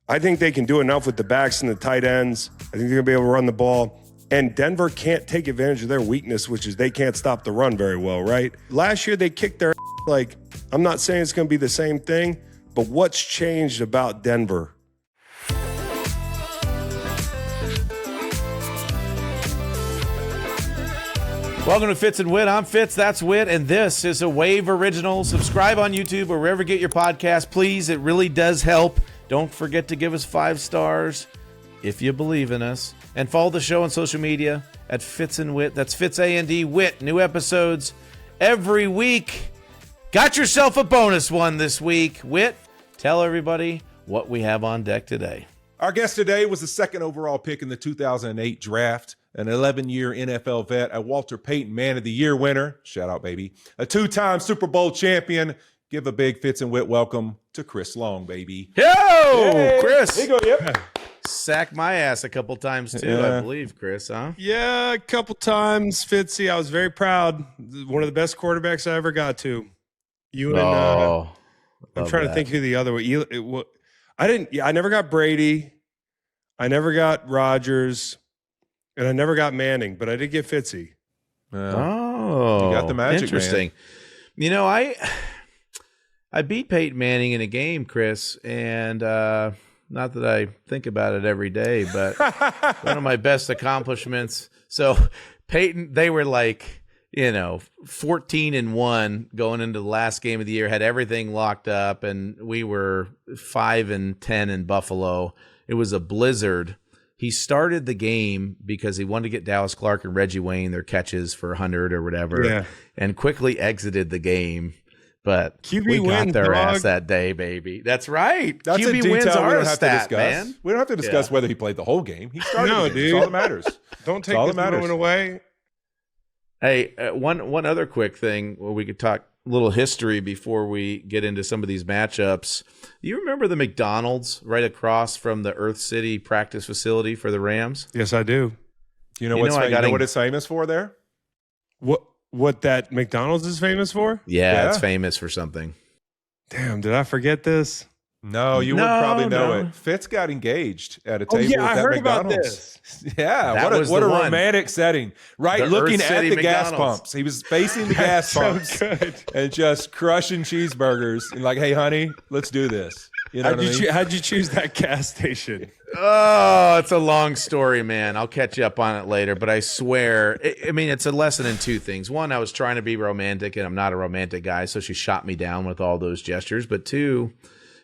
I think they can do enough with the backs and the tight ends. I think they're going to be able to run the ball. And Denver can't take advantage of their weakness, which is they can't stop the run very well, right? Last year, they kicked their like, I'm not saying it's going to be the same thing, but what's changed about Denver? Welcome to Fitz and Wit. I'm Fitz, that's Wit, and this is a Wave Original. Subscribe on YouTube or wherever you get your podcast. Please, it really does help. Don't forget to give us 5 stars if you believe in us. And follow the show on social media at Fitz and Wit. That's Fitz A&D Wit. New episodes every week. Got yourself a bonus one this week. Wit, tell everybody what we have on deck today. Our guest today was the second overall pick in the 2008 draft, an 11-year NFL vet, a Walter Payton Man of the Year winner, shout out baby, a 2-time Super Bowl champion. Give a big Fitz and Wit welcome to Chris Long, baby. Yo, Hey, Chris. There you go, yep. Sacked my ass a couple times too, I believe, Chris, huh? Yeah, a couple times, Fitzy. I was very proud. One of the best quarterbacks I ever got to. You and I'm trying to think who the other one. I never got Brady. I never got Rodgers. And I never got Manning, but I did get Fitzy. You got the magic, interesting. Man. You know, I beat Peyton Manning in a game, Chris, and not that I think about it every day, but one of my best accomplishments. So Peyton, they were like, 14-1 going into the last game of the year, had everything locked up, and we were 5-10 in Buffalo. It was a blizzard. He started the game because he wanted to get Dallas Clark and Reggie Wayne their catches for 100 or whatever, and quickly exited the game. But we got their ass that day, baby. That's right. That's QB a detail wins we are don't a have stat, to discuss. man. We don't have to discuss whether he played the whole game. He started the game. Dude. That's all that matters. Don't take this moment away. Hey, one other quick thing where we could talk a little history before we get into some of these matchups. You remember the McDonald's right across from the Earth City practice facility for the Rams? Yes, I do. You know what it's famous for there? What that McDonald's is famous for? Yeah, it's famous for something. Damn, did I forget this? No, you would probably know it. Fitz got engaged at a table with I that heard McDonald's. about this. Yeah, what a romantic setting. Right, looking at the gas pumps. He was facing the gas pumps and just crushing cheeseburgers and like, hey, honey, let's do this. You know how'd you choose that gas station? Oh, it's a long story, man. I'll catch you up on it later, but I swear, it's a lesson in 2 things. 1, I was trying to be romantic, and I'm not a romantic guy, so she shot me down with all those gestures. But 2,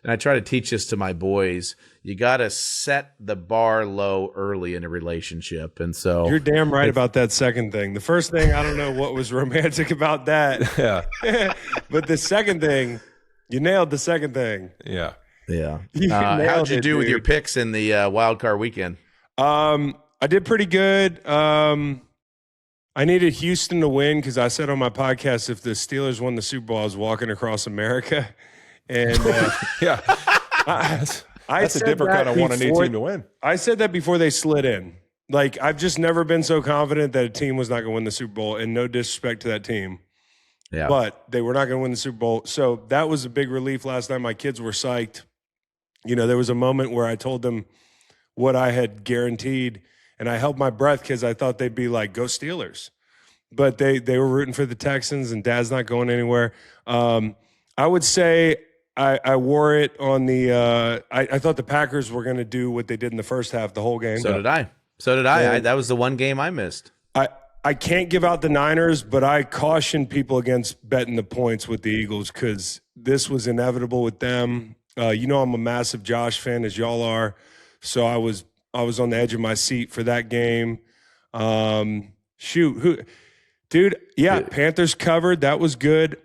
and I try to teach this to my boys, you got to set the bar low early in a relationship. And so you're damn right about that second thing. The first thing, I don't know what was romantic about that. Yeah. But the second thing, you nailed the second thing. Yeah. Yeah. How'd you do with your picks in the wild card weekend? I did pretty good. I needed Houston to win because I said on my podcast, if the Steelers won the Super Bowl, I was walking across America. And yeah, that's a different kind of want a new team to win. I said that before they slid in. Like, I've just never been so confident that a team was not going to win the Super Bowl, and no disrespect to that team. Yeah. But they were not going to win the Super Bowl. So that was a big relief last night. My kids were psyched. There was a moment where I told them what I had guaranteed, and I held my breath because I thought they'd be like, go Steelers. But they were rooting for the Texans, and Dad's not going anywhere. I would say I wore it on the I thought the Packers were going to do what they did in the first half the whole game. So did I. That was the one game I missed. I can't give out the Niners, but I caution people against betting the points with the Eagles because this was inevitable with them. I'm a massive Josh fan, as y'all are. So I was on the edge of my seat for that game. Panthers covered. That was good.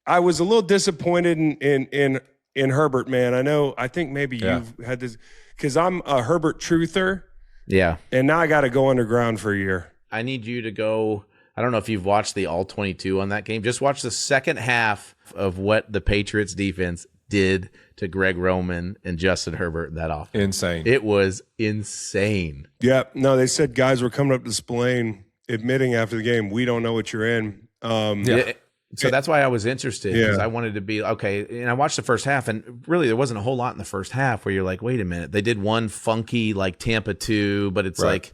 I was a little disappointed in Herbert, man. I think maybe you've had this because I'm a Herbert truther. Yeah. And now I got to go underground for a year. I need you to go. I don't know if you've watched the all 22 on that game. Just watch the second half of what the Patriots defense did to Greg Roman and Justin Herbert in that offense. Insane. It was insane. Yeah. No, they said guys were coming up to Spillane admitting after the game, we don't know what you're in. So that's why I was interested, because I wanted to be okay. And I watched the first half, and really there wasn't a whole lot in the first half where you're like, wait a minute, they did one funky like Tampa 2, but it's like,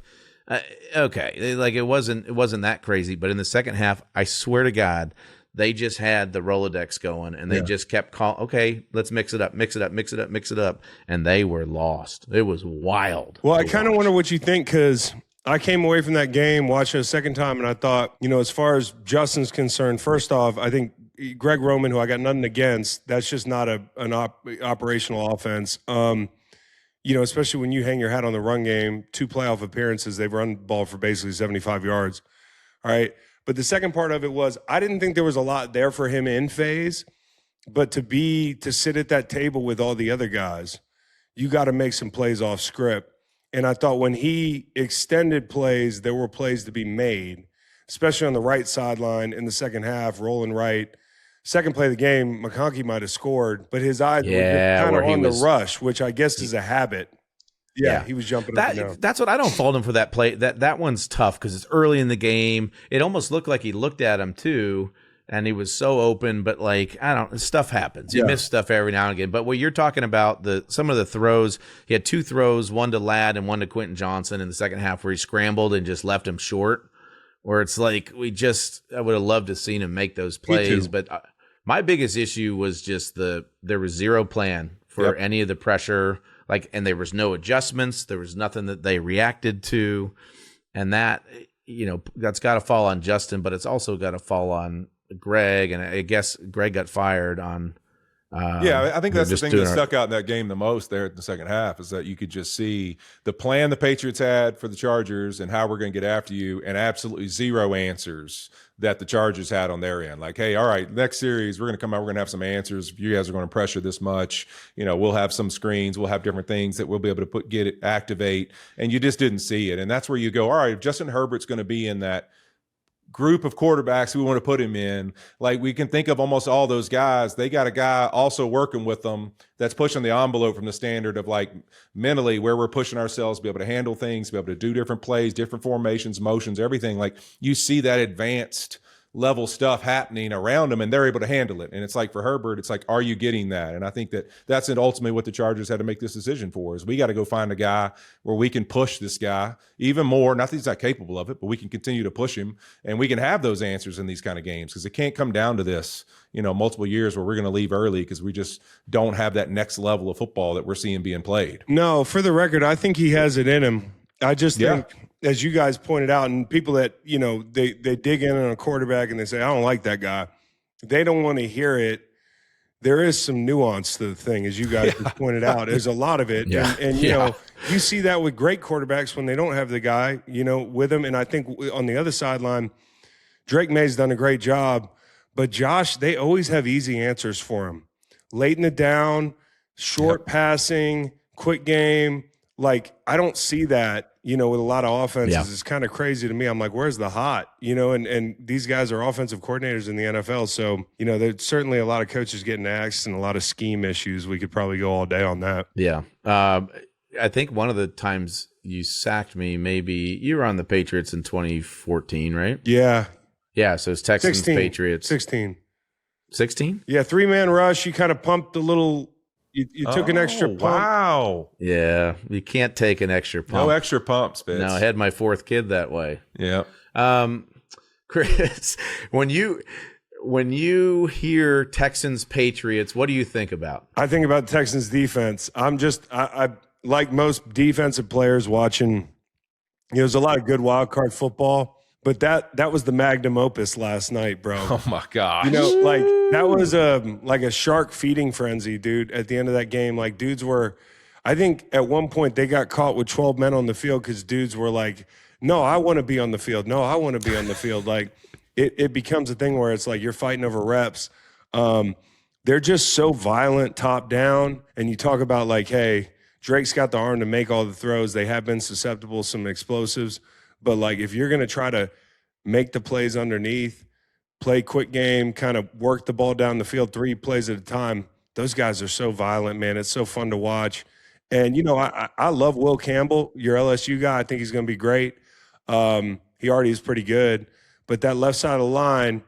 okay, like it wasn't that crazy. But in the second half, I swear to God, they just had the Rolodex going, and they just kept calling, okay, let's mix it up, and they were lost. It was wild. Well, I kind of wonder what you think, because I came away from that game, watched it a second time, and I thought, as far as Justin's concerned, first off, I think Greg Roman, who I got nothing against, that's just not an operational offense. Especially when you hang your hat on the run game, 2 playoff appearances, they've run the ball for basically 75 yards. All right. But the second part of it was, I didn't think there was a lot there for him in phase, but to sit at that table with all the other guys, you got to make some plays off script. And I thought when he extended plays, there were plays to be made, especially on the right sideline in the second half, rolling right. Second play of the game, McConkey might have scored, but his eyes were kind of on the rush, which I guess is a habit. Yeah, he was jumping up and down. That's what I don't fault him for that play. That one's tough because it's early in the game. It almost looked like he looked at him too, and he was so open. But stuff happens. You miss stuff every now and again. But what you're talking about, some of the throws, he had 2 throws, one to Ladd and one to Quentin Johnson in the second half, where he scrambled and just left him short. Where it's like I would have loved to have seen him make those plays. But my biggest issue was just there was zero plan for any of the pressure. And there was no adjustments. There was nothing that they reacted to. And that, that's got to fall on Justin, but it's also got to fall on Greg. And I guess Greg got fired on. I think that's the thing that stuck out in that game the most there in the second half, is that you could just see the plan the Patriots had for the Chargers and how we're going to get after you, and absolutely zero answers that the Chargers had on their end. Like, hey, all right, next series, we're going to come out, we're going to have some answers. You guys are going to pressure this much. We'll have some screens, we'll have different things that we'll be able to activate. And you just didn't see it. And that's where you go, all right, if Justin Herbert's going to be in that group of quarterbacks we want to put him in, like we can think of almost all those guys, they got a guy also working with them that's pushing the envelope from the standard of like mentally where we're pushing ourselves to be able to handle things, to be able to do different plays, different formations, motions, everything. Like you see that advanced level stuff happening around them, and they're able to handle it. And it's like for Herbert, it's like, are you getting that? And I think that's ultimately what the Chargers had to make this decision for, is we got to go find a guy where we can push this guy even more. Not that he's not capable of it, but we can continue to push him, and we can have those answers in these kind of games, because it can't come down to this, multiple years where we're going to leave early because we just don't have that next level of football that we're seeing being played. No, for the record, I think he has it in him. I just think, as you guys pointed out, and people that, they dig in on a quarterback and they say, I don't like that guy. They don't want to hear it. There is some nuance to the thing, as you guys just pointed out. There's a lot of it. Yeah. And you see that with great quarterbacks when they don't have the guy, with them. And I think on the other sideline, Drake May's done a great job. But Josh, they always have easy answers for him. Late in the down, short passing, quick game. Like, I don't see that, with a lot of offenses. Yeah. It's kind of crazy to me. I'm like, where's the hot? And these guys are offensive coordinators in the NFL. So, there's certainly a lot of coaches getting axed and a lot of scheme issues. We could probably go all day on that. Yeah. I think one of the times you sacked me, maybe you were on the Patriots in 2014, right? Yeah. Yeah. So it's Texans, 16, Patriots. 16. 16? Yeah. 3-man rush. You kind of pumped a little. You took an extra pump. Wow. Yeah. You can't take an extra pump. No extra pumps, Fitz. No, I had my 4th kid that way. Yeah. Chris, when you hear Texans Patriots, what do you think about? I think about Texans defense. I like most defensive players watching, there's a lot of good wild card football. But that was the magnum opus last night, bro. Oh my gosh. Like that was like a shark feeding frenzy, dude, at the end of that game. Like dudes were, I think at one point they got caught with 12 men on the field because dudes were like, no, I want to be on the field. No, I want to be on the field. Like it becomes a thing where it's like you're fighting over reps. They're just so violent top down. And you talk about like, hey, Drake's got the arm to make all the throws. They have been susceptible to some explosives. But, like, if you're going to try to make the plays underneath, play quick game, kind of work the ball down the field 3 plays at a time, those guys are so violent, man. It's so fun to watch. And, I love Will Campbell, your LSU guy. I think he's going to be great. He already is pretty good. But that left side of the line,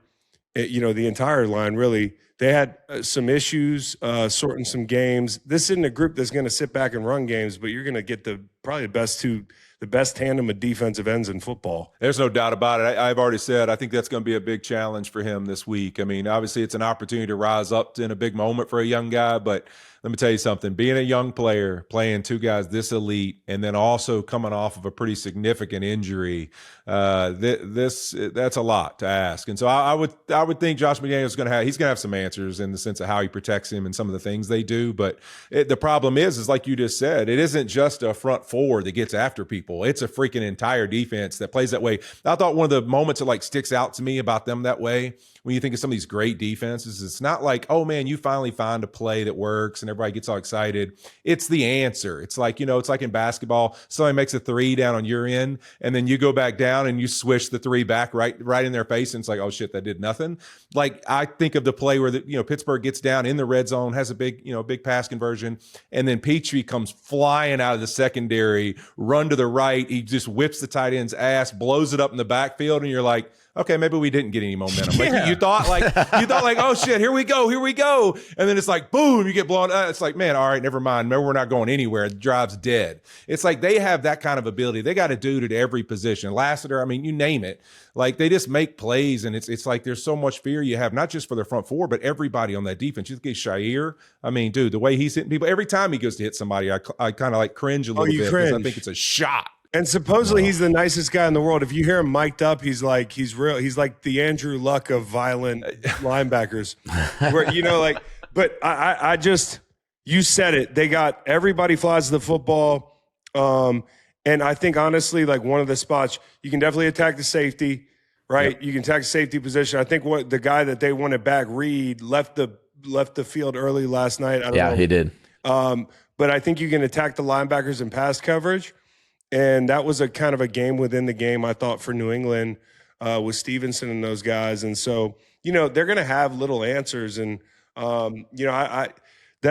the entire line really. They had some issues sorting some games. This isn't a group that's going to sit back and run games, but you're going to get probably the best tandem of defensive ends in football. There's no doubt about it. I've already said I think that's going to be a big challenge for him this week. I mean, obviously it's an opportunity to rise up in a big moment for a young guy, but let me tell you something. Being a young player, playing two guys this elite, and then also coming off of a pretty significant injury, that's a lot to ask. And so I would think Josh McDaniels he's going to have some answers in the sense of how he protects him and some of the things they do. But the problem is like you just said, it isn't just a front four that gets after people. It's a freaking entire defense that plays that way. I thought one of the moments that sticks out to me about them that way, when you think of some of these great defenses, it's not like, oh man, you finally find a play that works and everybody gets all excited. It's the answer. It's like, it's like in basketball, somebody makes a three down on your end and then you go back down and you swish the three back right in their face. And it's like, oh shit, that did nothing. Like I think of the play where Pittsburgh gets down in the red zone, has a big pass conversion. And then Petrie comes flying out of the secondary, run to the right. He just whips the tight end's ass, blows it up in the backfield. And you're like, okay, maybe we didn't get any momentum. Like you thought oh shit, here we go. And then it's like, boom, you get blown out. It's like, man, all right, never mind. Maybe we're not going anywhere. The drive's dead. It's like they have that kind of ability. They got a dude at every position. Lassiter, I mean, you name it. Like they just make plays, and it's like there's so much fear you have, not just for their front four, but everybody on that defense. You look at Shire. I mean, dude, the way he's hitting people, every time he goes to hit somebody, I kind of cringe a little bit because I think it's a shot. And supposedly he's the nicest guy in the world. If you hear him mic'd up, he's like the Andrew Luck of violent linebackers. Where, but I just, you said it. They got everybody flies the football. And I think honestly, one of the spots, you can definitely attack the safety, right? Yep. You can attack the safety position. I think the guy that they wanted back, Reed, left the field early last night. I don't know. He did. But I think you can attack the linebackers in pass coverage. And that was a kind of a game within the game, I thought, for New England with Stevenson and those guys. And so, they're going to have little answers. And, that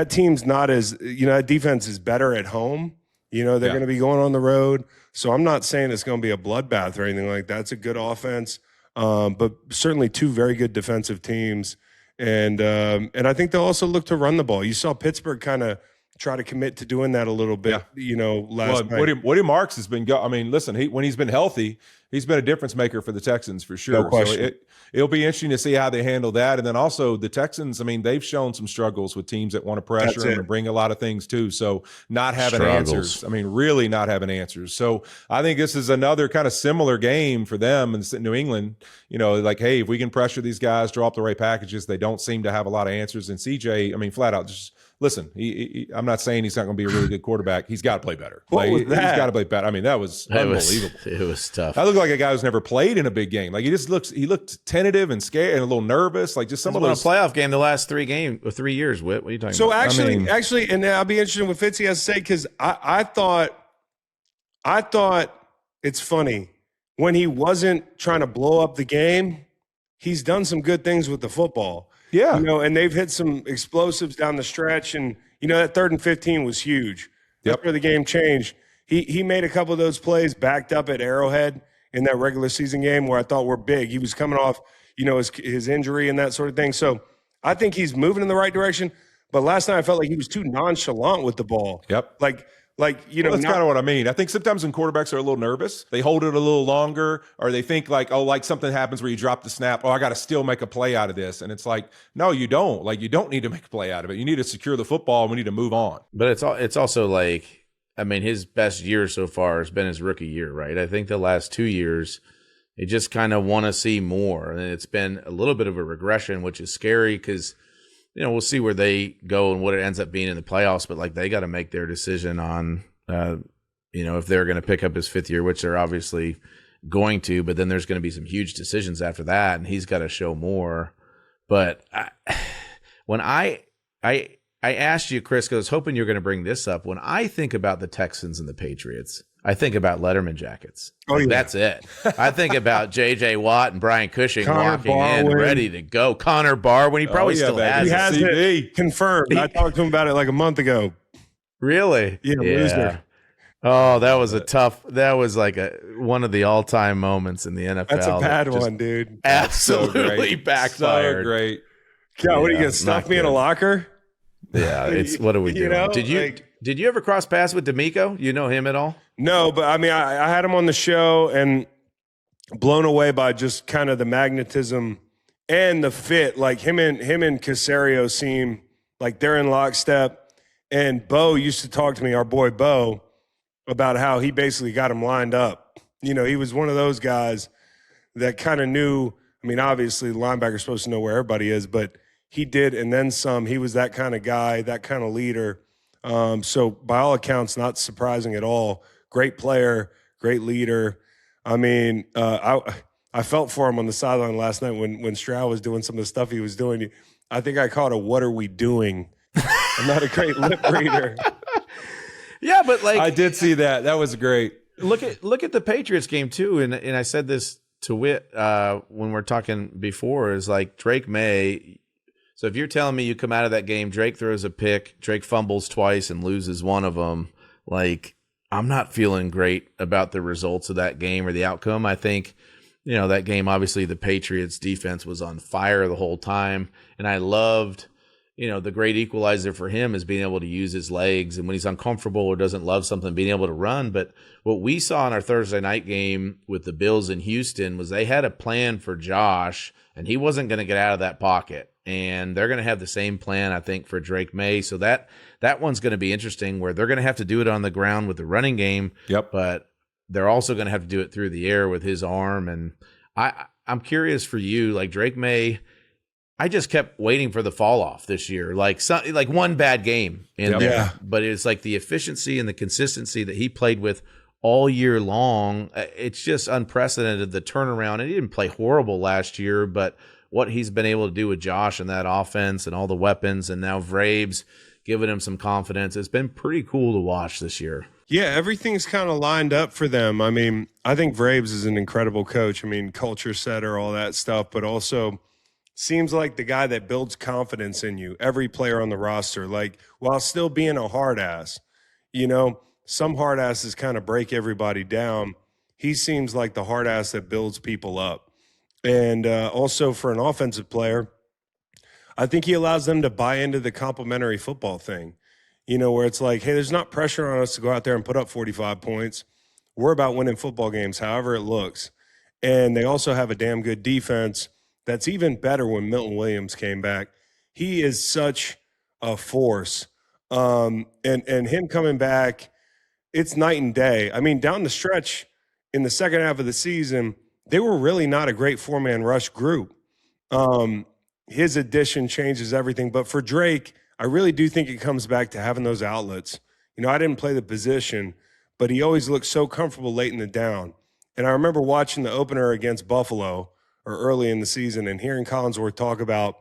team's not as, that defense is better at home. They're going to be going on the road. So I'm not saying it's going to be a bloodbath or anything like that. It's a good offense, but certainly two very good defensive teams. And I think they'll also look to run the ball. You saw Pittsburgh kind of try to commit to doing that a little bit, last night. Woody Marks has been listen, when he's been healthy, he's been a difference maker for the Texans for sure. No question. So it'll be interesting to see how they handle that. And then also the Texans, they've shown some struggles with teams that want to pressure them and bring a lot of things too. So not having answers. Really not having answers. So I think this is another kind of similar game for them in New England. Hey, if we can pressure these guys, draw up the right packages, they don't seem to have a lot of answers. And CJ, flat out just listen, I'm not saying he's not going to be a really good quarterback. He's got to play better. He's got to play better. That was unbelievable. It was tough. I look like a guy who's never played in a big game. He looked tentative and scared and a little nervous. Like just some of those. He's won a playoff game the last 3 years, Whit. What are you talking about? So actually, and I'll be interested in what Fitz has to say because I thought it's funny when he wasn't trying to blow up the game, he's done some good things with the football. Yeah. And they've hit some explosives down the stretch. And, that 3rd and 15 was huge. That's where the game changed. He made a couple of those plays backed up at Arrowhead in that regular season game where I thought were big. He was coming off, his injury and that sort of thing. So I think he's moving in the right direction. But last night I felt like he was too nonchalant with the ball. Yep. That's kind of what I mean. I think sometimes when quarterbacks are a little nervous, they hold it a little longer, or they think something happens where you drop the snap. Oh, I got to still make a play out of this. And it's like, no, you don't. You don't need to make a play out of it. You need to secure the football. And we need to move on. But it's also his best year so far has been his rookie year, right? I think the last 2 years, they just kind of want to see more. And it's been a little bit of a regression, which is scary because we'll see where they go and what it ends up being in the playoffs, but they got to make their decision on, if they're going to pick up his 5th year, which they're obviously going to, but then there's going to be some huge decisions after that, and he's got to show more. But when I asked you, Chris, because I was hoping you were going to bring this up. When I think about the Texans and the Patriots, I think about Letterman jackets. That's it. I think about J.J. Watt and Brian Cushing walking in ready to go. Connor Barr, when he probably still has it. He has it confirmed. I talked to him about it a month ago. Really? Yeah. Loser. Oh, that was that was like one of the all-time moments in the NFL. That's a bad that one, dude. Absolutely backfired. So great. God, what are you gonna stuff me in a locker? Yeah, it's what are we doing? know, did you ever cross paths with D'Amico? You know him at all? No, but I mean, I had him on the show and blown away by just kind of the magnetism and the fit. Like him and Casario seem like they're in lockstep. And Bo used to talk to me, our boy Bo, about how he basically got him lined up. You know, he was one of those guys that kind of knew. I mean, obviously, the linebacker's supposed to know where everybody is, but he did, and then some. He was that kind of guy, that kind of leader. So by all accounts, not surprising at all. Great player, great leader. I mean, I felt for him on the sideline last night when Stroud was doing some of the stuff he was doing. I think I caught a "What are we doing?" I'm not a great lip reader. Yeah, but like I did see that. That was great. Look at the Patriots game too, and I said this to Whit when we're talking before, is like Drake Maye. So if you're telling me you come out of that game, Drake throws a pick, Drake fumbles twice and loses one of them, like I'm not feeling great about the results of that game or the outcome. I think, you know, that game, obviously the Patriots defense was on fire the whole time, and I loved, you know, the great equalizer for him is being able to use his legs, and when he's uncomfortable or doesn't love something, being able to run. But what we saw in our Thursday night game with the Bills in Houston was they had a plan for Josh, and he wasn't going to get out of that pocket. And they're going to have the same plan, I think, for Drake Maye. So that one's going to be interesting, where they're going to have to do it on the ground with the running game. Yep. But they're also going to have to do it through the air with his arm. And I'm curious for you, like Drake Maye, I just kept waiting for the fall off this year, like one bad game in there. Yeah. But it's like the efficiency and the consistency that he played with all year long. It's just unprecedented, the turnaround. And he didn't play horrible last year, but what he's been able to do with Josh and that offense and all the weapons, and now Vrabes giving him some confidence, it's been pretty cool to watch this year. Yeah, everything's kind of lined up for them. I mean, I think Vrabes is an incredible coach. I mean, culture setter, all that stuff, but also seems like the guy that builds confidence in you, every player on the roster, like while still being a hard ass. You know, some hard asses kind of break everybody down. He seems like the hard ass that builds people up. And also for an offensive player, I think he allows them to buy into the complementary football thing, you know, where it's like, hey, there's not pressure on us to go out there and put up 45 points. We're about winning football games, however it looks. And they also have a damn good defense that's even better when Milton Williams came back. He is such a force. And him coming back, it's night and day. I mean, down the stretch in the second half of the season, they were really not a great four-man rush group. His addition changes everything. But for Drake, I really do think it comes back to having those outlets. You know, I didn't play the position, but he always looked so comfortable late in the down. And I remember watching the opener against Buffalo or early in the season and hearing Collinsworth talk about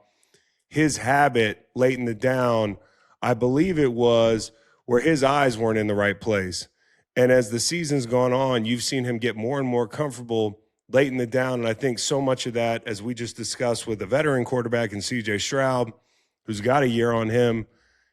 his habit late in the down. I believe it was where his eyes weren't in the right place. And as the season's gone on, you've seen him get more and more comfortable late in the down. And I think so much of that, as we just discussed with a veteran quarterback in C.J. Stroud, who's got a year on him,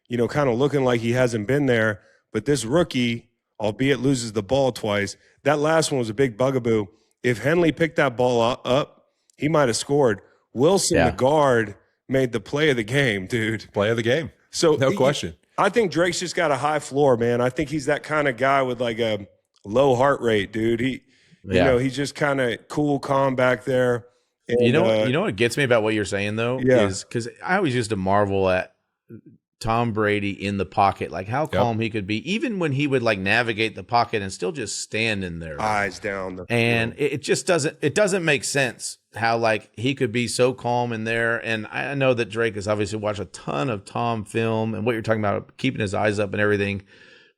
you know, kind of looking like he hasn't been there. But this rookie, albeit loses the ball twice, that last one was a big bugaboo. If Henley picked that ball up, he might have scored. Wilson, the guard, made the play of the game, dude. Play of the game. So no question. I think Drake's just got a high floor, man. I think he's that kind of guy with like a low heart rate, dude. You know, he's just kind of cool, calm back there. And, you know what gets me about what you're saying though, is because I always used to marvel at Tom Brady in the pocket, like how calm he could be, even when he would like navigate the pocket and still just stand in there, eyes down. And it just doesn't make sense how like he could be so calm in there. And I know that Drake has obviously watched a ton of Tom film and what you're talking about, keeping his eyes up and everything.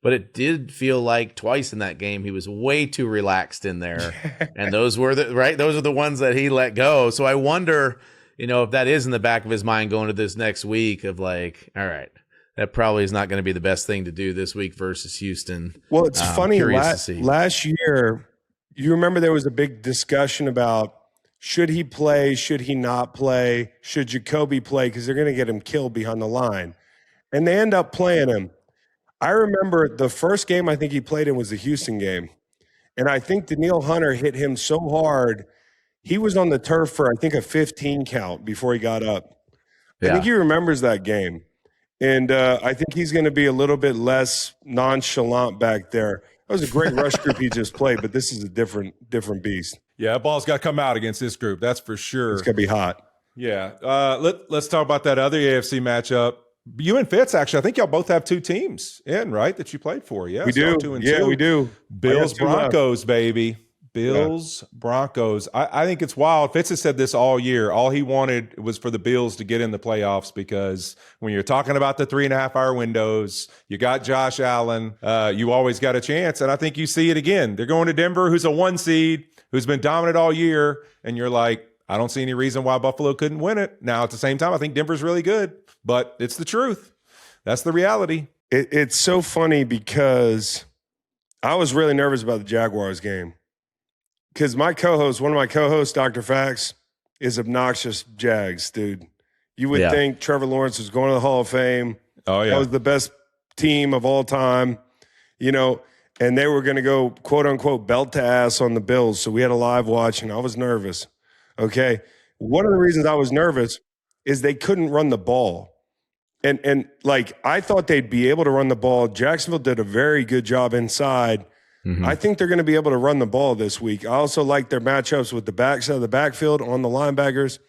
But it did feel like twice in that game he was way too relaxed in there. And those were those are the ones that he let go. So I wonder, you know, if that is in the back of his mind going to this next week of like, all right, that probably is not going to be the best thing to do this week versus Houston. Well, it's funny. Last year, you remember there was a big discussion about should he play, should he not play, should Jacoby play, because they're going to get him killed behind the line. And they end up playing him. I remember the first game I think he played in was the Houston game. And I think Daniil Hunter hit him so hard. He was on the turf for, I think, a 15 count before he got up. I think he remembers that game. And I think he's going to be a little bit less nonchalant back there. That was a great rush group he just played, but this is a different beast. Yeah, that ball's got to come out against this group. That's for sure. It's going to be hot. Yeah. Let's talk about that other AFC matchup. You and Fitz, actually, I think y'all both have two teams in, right, that you played for. Yeah, we do. 2-2. We do. Bills, Broncos, baby. Bills, Broncos. I think it's wild. Fitz has said this all year. All he wanted was for the Bills to get in the playoffs because when you're talking about the 3.5-hour windows, you got Josh Allen. You always got a chance, and I think you see it again. They're going to Denver, who's a 1 seed, who's been dominant all year, and you're like, I don't see any reason why Buffalo couldn't win it. Now, at the same time, I think Denver's really good, but it's the truth. That's the reality. It's so funny because I was really nervous about the Jaguars game. Because one of my co-hosts, Dr. Fax, is obnoxious Jags, dude. You would think Trevor Lawrence was going to the Hall of Fame. Oh, yeah. That was the best team of all time, and they were going to go, quote unquote, belt to ass on the Bills. So we had a live watch, and I was nervous. Okay. One of the reasons I was nervous is they couldn't run the ball. And I thought they'd be able to run the ball. Jacksonville did a very good job inside. Mm-hmm. I think they're going to be able to run the ball this week. I also like their matchups with the backside of the backfield on the linebackers.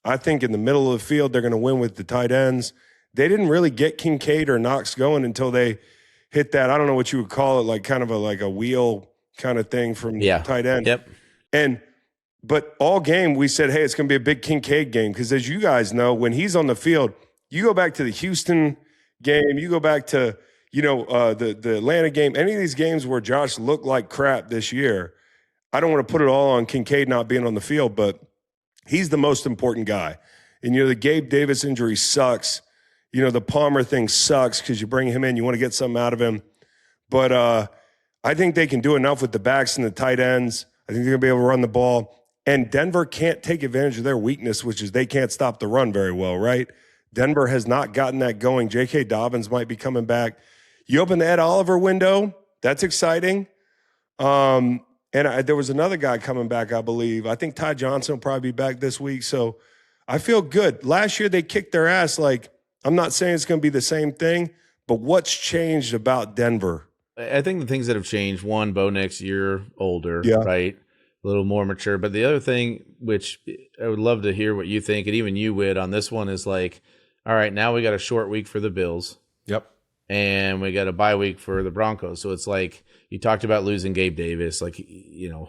I think in the middle of the field, they're going to win with the tight ends. They didn't really get Kincaid or Knox going until they hit that, I don't know what you would call it, like kind of a wheel kind of thing from tight end. Yep. But all game we said, hey, it's going to be a big Kincaid game because as you guys know, when he's on the field, you go back to the Houston game, you go back to the Atlanta game, any of these games where Josh looked like crap this year, I don't want to put it all on Kincaid not being on the field, but he's the most important guy. And, the Gabe Davis injury sucks. The Palmer thing sucks because you bring him in, you want to get something out of him. But I think they can do enough with the backs and the tight ends. I think they're going to be able to run the ball. And Denver can't take advantage of their weakness, which is they can't stop the run very well, right? Denver has not gotten that going. J.K. Dobbins might be coming back. You open the Ed Oliver window. That's exciting. And there was another guy coming back, I believe. I think Ty Johnson will probably be back this week. So I feel good. Last year they kicked their ass. I'm not saying it's going to be the same thing, but what's changed about Denver? I think the things that have changed, one, Bo Nix, year older, right? A little more mature. But the other thing, which I would love to hear what you think, and even you, Whit, on this one is all right, now we got a short week for the Bills. Yep. And we got a bye week for the Broncos. So it's you talked about losing Gabe Davis,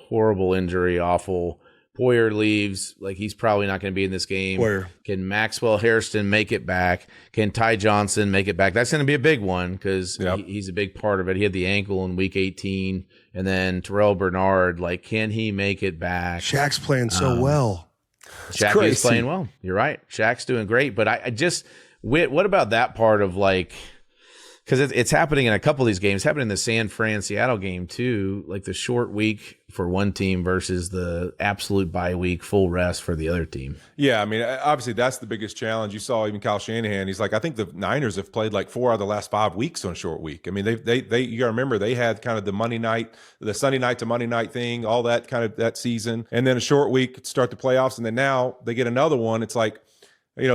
horrible injury, awful. Poyer leaves, he's probably not going to be in this game. Poyer. Can Maxwell Hairston make it back? Can Ty Johnson make it back? That's going to be a big one because he's a big part of it. He had the ankle in week 18. And then Terrell Bernard, can he make it back? Shaq's playing so well. Shaq is playing well. You're right. Shaq's doing great. But I just, what about that part of because it's happening in a couple of these games. It's happening in the San Fran-Seattle game too, the short week for one team versus the absolute bye week, full rest for the other team. Yeah, I mean, obviously that's the biggest challenge. You saw even Kyle Shanahan. He's I think the Niners have played 4 out of the last 5 weeks on short week. I mean, they you got to remember they had kind of the Sunday night to Monday night thing, all that kind of that season, and then a short week to start the playoffs, and then now they get another one. It's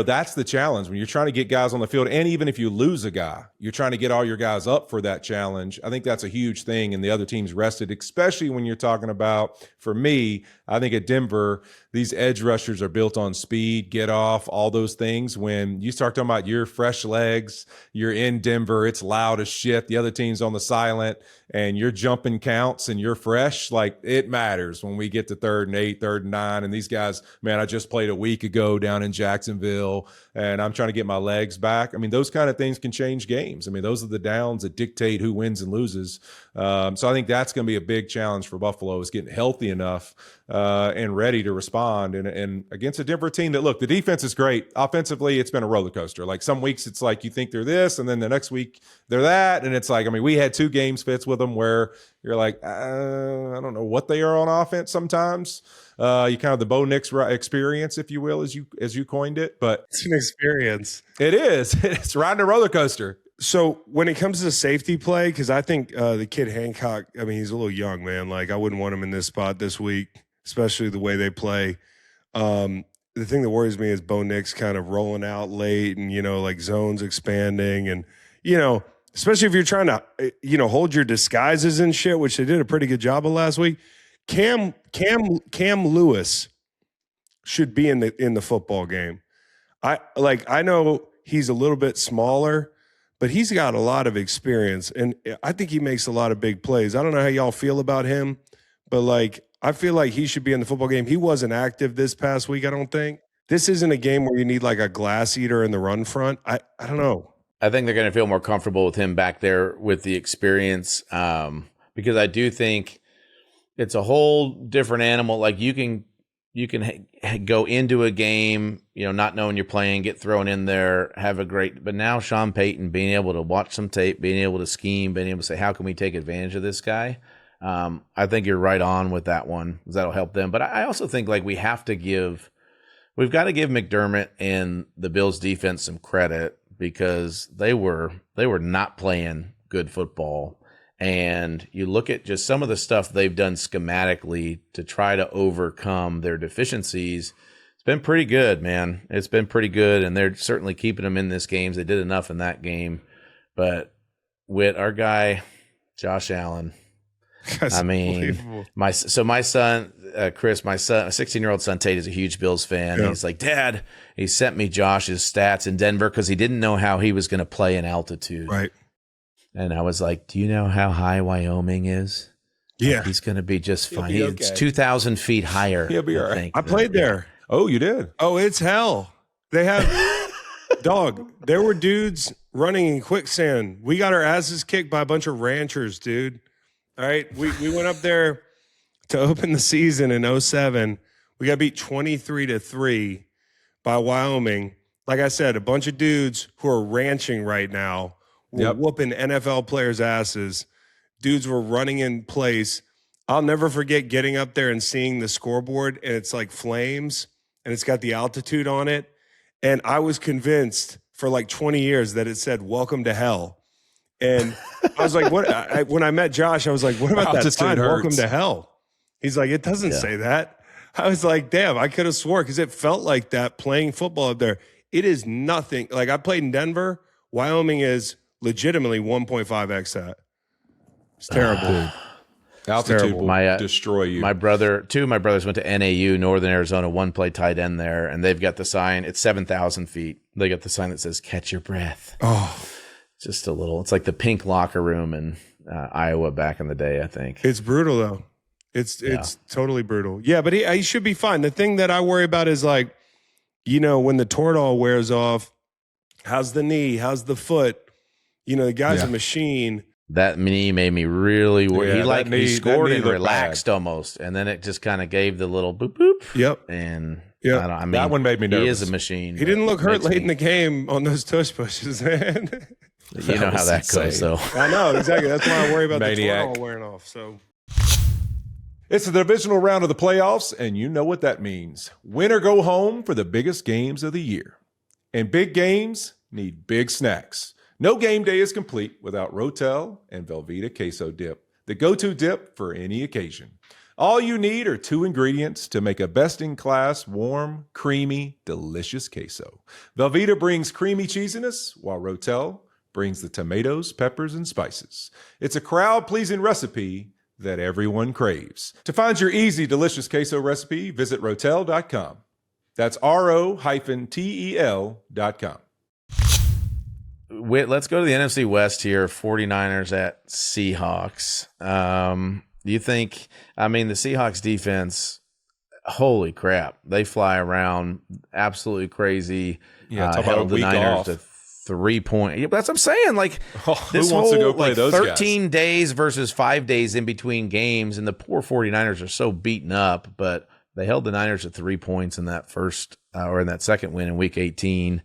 that's the challenge when you're trying to get guys on the field. And even if you lose a guy, you're trying to get all your guys up for that challenge. I think that's a huge thing. And the other team's rested, especially when you're talking about, for me, I think at Denver, these edge rushers are built on speed, get off, all those things. When you start talking about your fresh legs, you're in Denver, it's loud as shit. The other team's on the silent and you're jumping counts and you're fresh. It matters when we get to 3rd and 8, 3rd and 9. And these guys, man, I just played a week ago down in Jacksonville and I'm trying to get my legs back. I mean, those kind of things can change games. I mean, those are the downs that dictate who wins and loses. So I think that's going to be a big challenge for Buffalo is getting healthy enough and ready to respond. And against a Denver team that, look, the defense is great. Offensively, it's been a roller coaster. Some weeks it's you think they're this, and then the next week they're that. And it's we had 2 games Fitz with them where you're I don't know what they are on offense sometimes. You kind of the Bo Nix experience, if you will, as you coined it. But it's an experience. It is. It's riding a roller coaster. So when it comes to safety play, because I think the kid Hancock, I mean, he's a little young, man. Like, I wouldn't want him in this spot this week, especially the way they play. The thing that worries me is Bo Nix kind of rolling out late and, like zones expanding. And, especially if you're trying to, hold your disguises and shit, which they did a pretty good job of last week. Cam Lewis should be in the football game. I know he's a little bit smaller, but he's got a lot of experience, and I think he makes a lot of big plays. I don't know how y'all feel about him, but I feel like he should be in the football game. He wasn't active this past week, I don't think. This isn't a game where you need like a glass eater in the run front. I don't know. I think they're going to feel more comfortable with him back there with the experience, because I do think it's a whole different animal. Like you can go into a game, not knowing you're playing, get thrown in there, but now Sean Payton being able to watch some tape, being able to scheme, being able to say, how can we take advantage of this guy? I think you're right on with that one, because that'll help them. But I also think we've got to give McDermott and the Bills defense some credit, because they were not playing good football. And you look at just some of the stuff they've done schematically to try to overcome their deficiencies. It's been pretty good, man. It's been pretty good, and they're certainly keeping them in this game. They did enough in that game. But with our guy, Josh Allen, That's I mean, my son, Chris, my 16-year-old son Tate is a huge Bills fan. Yeah. He's like, Dad, he sent me Josh's stats in Denver because he didn't know how he was going to play in altitude. Right. And I was like, do you know how high Wyoming is? Yeah. He's going to be just fine. It's 2,000 feet higher. He'll be all right. I played there. Oh, you did? Oh, it's hell. They have, dog, there were dudes running in quicksand. We got our asses kicked by a bunch of ranchers, dude. All right. We went up there to open the season in 2007. We got beat 23-3 by Wyoming. Like I said, a bunch of dudes who are ranching right now. We're whooping NFL players' asses. Dudes were running in place. I'll never forget getting up there and seeing the scoreboard, and it's like flames, and it's got the altitude on it. And I was convinced for 20 years that it said, "Welcome to hell." And I was like, "What?" When I met Josh, I was like, "What about that sign? Welcome to hell." He's like, "It doesn't say that." I was like, "Damn, I could have swore," because it felt like that playing football up there. It is nothing. Like, I played in Denver. Wyoming is legitimately 1.5x that. It's terrible. Altitude will destroy you. Two of my brothers went to NAU, Northern Arizona. One played tight end there, and they've got the sign. It's 7,000 feet. They got the sign that says "Catch your breath." Oh, just a little. It's like the pink locker room in Iowa back in the day, I think. It's brutal though. It's totally brutal. Yeah, but he should be fine. The thing that I worry about is when the Toradol wears off, how's the knee? How's the foot? The guy's a machine. That knee made me really worry. Yeah, he scored and relaxed almost, and then it just kind of gave the little boop boop. Yep. And that one made me nervous. He is a machine. He didn't look hurt late in the game on those tush pushes, man. You know how that goes, though. I know exactly. That's why I worry about the Toradol wearing off. So it's the divisional round of the playoffs, and you know what that means. Win or go home for the biggest games of the year. And big games need big snacks. No game day is complete without Rotel and Velveeta queso dip, the go-to dip for any occasion. All you need are 2 ingredients to make a best-in-class, warm, creamy, delicious queso. Velveeta brings creamy cheesiness, while Rotel brings the tomatoes, peppers, and spices. It's a crowd-pleasing recipe that everyone craves. To find your easy, delicious queso recipe, visit Rotel.com. That's RO-TEL.com. Let's go to the NFC West here. 49ers at Seahawks. You think, the Seahawks defense, holy crap, they fly around absolutely crazy. Yeah, held the Niners to 3 point. Yeah, that's what I'm saying. This who wants to go play those 13 days versus 5 days in between games, and the poor 49ers are so beaten up, but they held the Niners to 3 points in that first or in that second win in Week 18.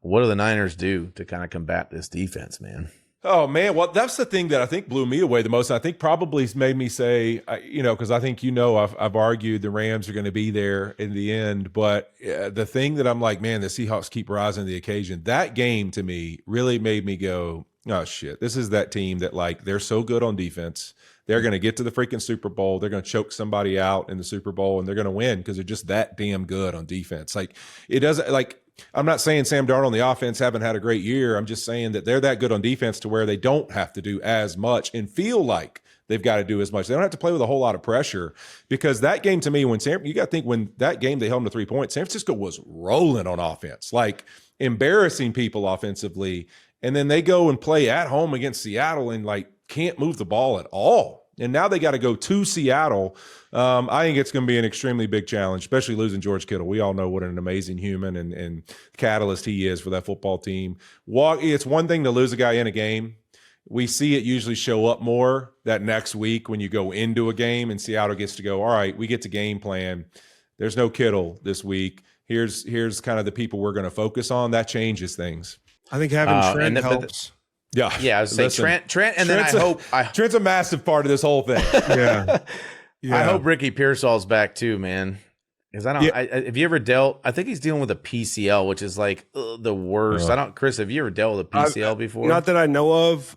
What do the Niners do to kind of combat this defense, man? Oh man, well that's the thing that I think blew me away the most. I think probably made me say, because I think I've argued the Rams are going to be there in the end, but the thing that I'm like, man, the Seahawks keep rising to the occasion. That game to me really made me go, oh shit, this is that team that like they're so good on defense. They're going to get to the freaking Super Bowl. They're going to choke somebody out in the Super Bowl, and they're going to win because they're just that damn good on defense. Like it doesn't like. I'm not saying Sam Darnold on the offense haven't had a great year. I'm just saying that they're that good on defense to where they don't have to do as much and feel like they've got to do as much. They don't have to play with a whole lot of pressure because that game to me, you got to think when that game they held them to 3 points, San Francisco was rolling on offense, like embarrassing people offensively. And then they go and play at home against Seattle and like can't move the ball at all. And now they got to go to Seattle. I think it's going to be an extremely big challenge, especially losing George Kittle. We all know what an amazing human and catalyst he is for that football team. It's one thing to lose a guy in a game. We see it usually show up more that next week when you go into a game and Seattle gets to go, all right, we get to game plan. There's no Kittle this week. Here's kind of the people we're going to focus on. That changes things. I think having Trent helps. Yeah, I was saying Trent, and Trent's then Trent's a massive part of this whole thing. Yeah. I hope Ricky Pearsall's back too, man. Because have you ever dealt? I think he's dealing with a PCL, which is like the worst. Chris, have you ever dealt with a PCL before? Not that I know of.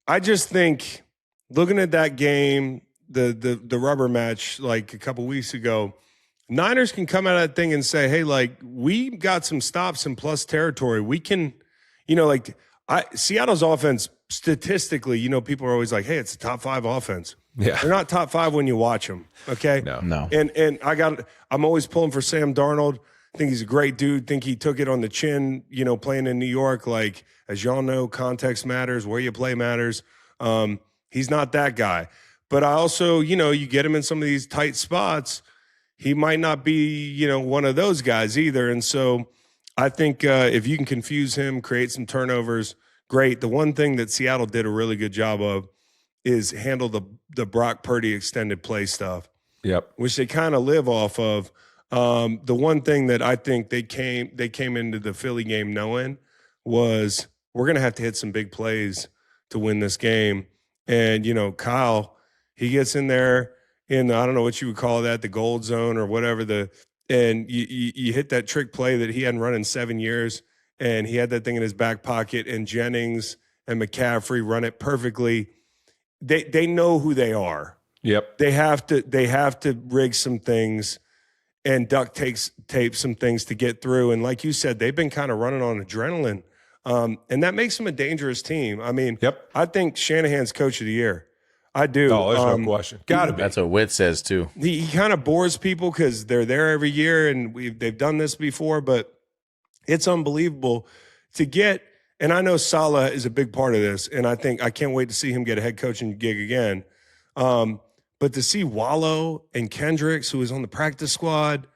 I just think looking at that game, the rubber match like a couple weeks ago. Niners can come out of that thing and say, hey, like, we got some stops in plus territory. We can, Seattle's offense, statistically, people are always like, hey, it's a top 5 offense. Yeah. They're not top 5 when you watch them, okay? No. And I'm always pulling for Sam Darnold. I think he's a great dude. Think he took it on the chin, playing in New York. Like, as y'all know, context matters. Where you play matters. He's not that guy. But I also, you get him in some of these tight spots, he might not be, one of those guys either. And so I think if you can confuse him, create some turnovers, great. The one thing that Seattle did a really good job of is handle the Brock Purdy extended play stuff. Yep. Which they kind of live off of. The one thing that I think they came into the Philly game knowing was we're going to have to hit some big plays to win this game. And, Kyle, he gets in there, I don't know what you would call that, the gold zone or whatever, and you hit that trick play that he hadn't run in 7 years, and he had that thing in his back pocket, and Jennings and McCaffrey run it perfectly. They know who they are. Yep. They have to rig some things and duct tape some things to get through. And like you said, they've been kind of running on adrenaline, and that makes them a dangerous team. I mean, I think Shanahan's coach of the year. I do. Oh, there's no question. Got to be. That's what Witt says too. He kind of bores people because they're there every year and they've done this before, but it's unbelievable to get. And I know Saleh is a big part of this, and I can't wait to see him get a head coaching gig again. But to see Wallow and Kendricks, who was on the practice squad,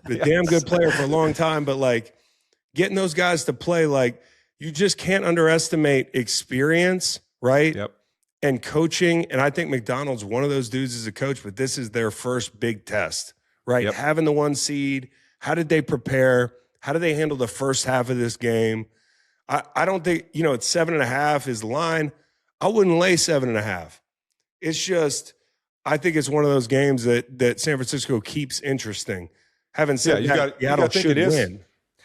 the damn good player for a long time, but like getting those guys to play, like you just can't underestimate experience, right? Yep. And coaching, and I think McDonald's one of those dudes as a coach, but this is their first big test, right? Yep. Having the 1 seed, how did they prepare? How do they handle the first half of this game? I don't think, it's 7.5 is the line. I wouldn't lay 7.5. It's just, I think it's one of those games that San Francisco keeps interesting. Having said that, Seattle should win.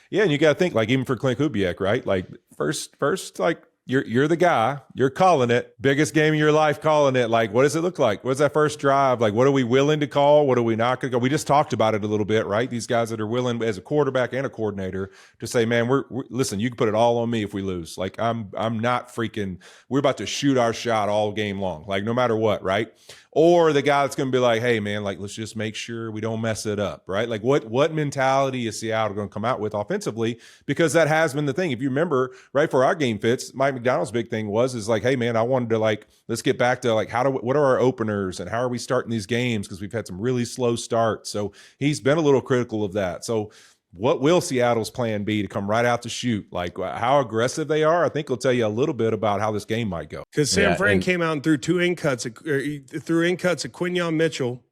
Yeah, and you got to think, like, even for Clint Kubiak, right? Like, first, like, You're the guy. You're calling it. Biggest game of your life, calling it. Like, what does it look like? What's that first drive? Like, what are we willing to call? What are we not going to go? We just talked about it a little bit, right? These guys that are willing as a quarterback and a coordinator to say, man, we're listen, you can put it all on me if we lose. Like, I'm not freaking, we're about to shoot our shot all game long. Like, no matter what, right? Or the guy that's going to be like, hey, man, like, let's just make sure we don't mess it up, right? Like, what mentality is Seattle going to come out with offensively? Because that has been the thing. If you remember, right, for our game Fitz, Mike McDonald's big thing is like, hey, man, I wanted to, like, let's get back to, like, what are our openers and how are we starting these games? Because we've had some really slow starts. So he's been a little critical of that. So what will Seattle's plan be to come right out to shoot? Like, how aggressive they are, I think will tell you a little bit about how this game might go. Because Sam Fran came out and threw 2 in cuts, threw in cuts at Quinyon Mitchell,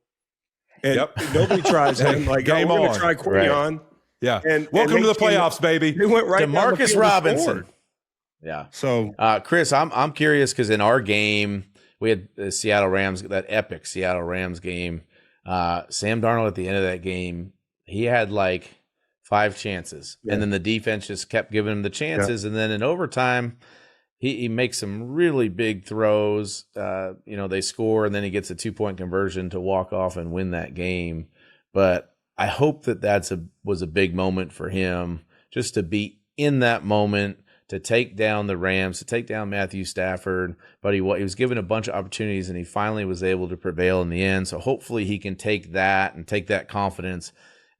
and nobody tries him. Like, game we're on. going to try Quinyon. Right. Yeah. And Welcome and to the they came- playoffs, baby. They went right down the DeMarcus field and Robinson. scored. Yeah. So Chris, I'm curious because in our game we had the Seattle Rams, that epic Seattle Rams game. Sam Darnold at the end of that game, he had like 5 chances, and then the defense just kept giving him the chances, and then in overtime, he makes some really big throws. They score, and then he gets a 2-point conversion to walk off and win that game. But I hope that was a big moment for him, just to be in that moment, to take down the Rams, to take down Matthew Stafford. But he was given a bunch of opportunities, and he finally was able to prevail in the end. So hopefully he can take that and take that confidence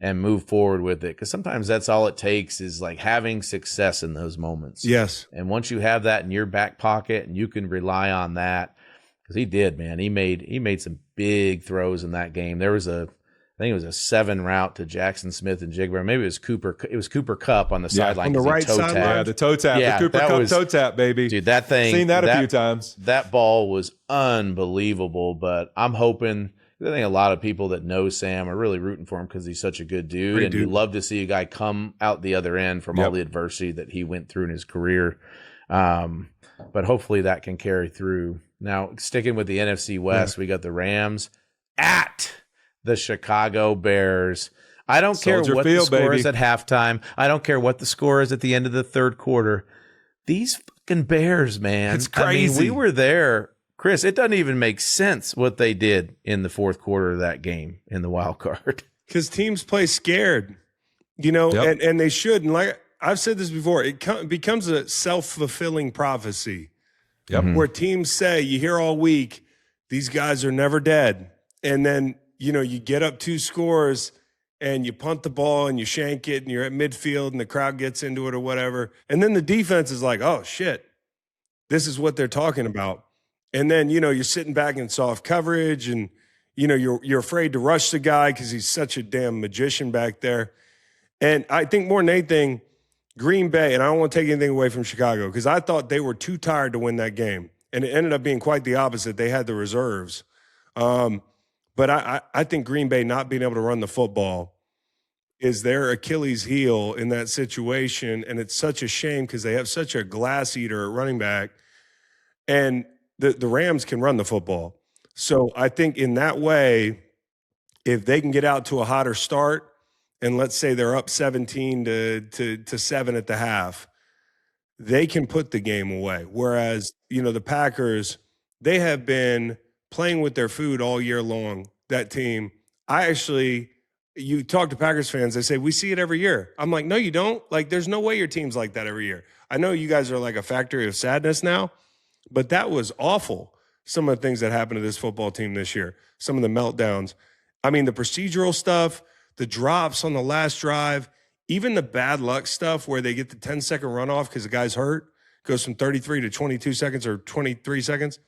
and move forward with it. Because sometimes that's all it takes, is like having success in those moments. yes, And once you have that in your back pocket and you can rely on that, because he did, man. He made some big throws in that game. There was I think it was a 7 route to Jackson Smith and Jigba. Maybe it was Cooper. It was Cooper Kupp on the sideline. on the 'cause he right toe sideline. tapped. Yeah, the toe tap. Yeah, the Cooper that Kupp was- toe tap, baby. Dude, that thing. Seen that a few times. That ball was unbelievable, but I'm hoping, I think a lot of people that know Sam are really rooting for him because he's such a good dude. Great And you dude. love to see a guy come out the other end from all the adversity that he went through in his career. But hopefully that can carry through. Now, sticking with the NFC West, we got the Rams at the Chicago Bears. I don't care Soldier what Field, the score baby. is at halftime. I don't care what the score is at the end of the third quarter. These fucking Bears, man. It's I mean, crazy. we were there. Chris, it doesn't even make sense what they did in the fourth quarter of that game in the wild card. because teams play scared, and they should. And like I've said this before, it becomes a self-fulfilling prophecy. Yep. Where teams say, you hear all week, these guys are never dead. And then, you get up 2 scores and you punt the ball and you shank it and you're at midfield and the crowd gets into it or whatever. And then the defense is like, oh, shit, this is what they're talking about. And then, you're sitting back in soft coverage and, you're afraid to rush the guy because he's such a damn magician back there. And I think more than anything, Green Bay, and I don't want to take anything away from Chicago because I thought they were too tired to win that game. And it ended up being quite the opposite. They had the reserves. But I think Green Bay not being able to run the football is their Achilles heel in that situation. And it's such a shame because they have such a glass eater at running back. And the Rams can run the football. So I think in that way, if they can get out to a hotter start, and let's say they're up 17 to 7 at the half, they can put the game away. Whereas, the Packers, they have been playing with their food all year long, that team. You talk to Packers fans, they say, we see it every year. I'm like, no, you don't. Like, there's no way your team's like that every year. I know you guys are like a factory of sadness now, but that was awful. Some of the things that happened to this football team this year, some of the meltdowns. I mean, the procedural stuff, the drops on the last drive, even the bad luck stuff where they get the 10-second runoff because the guy's hurt, goes from 33 to 22 seconds or 23 seconds.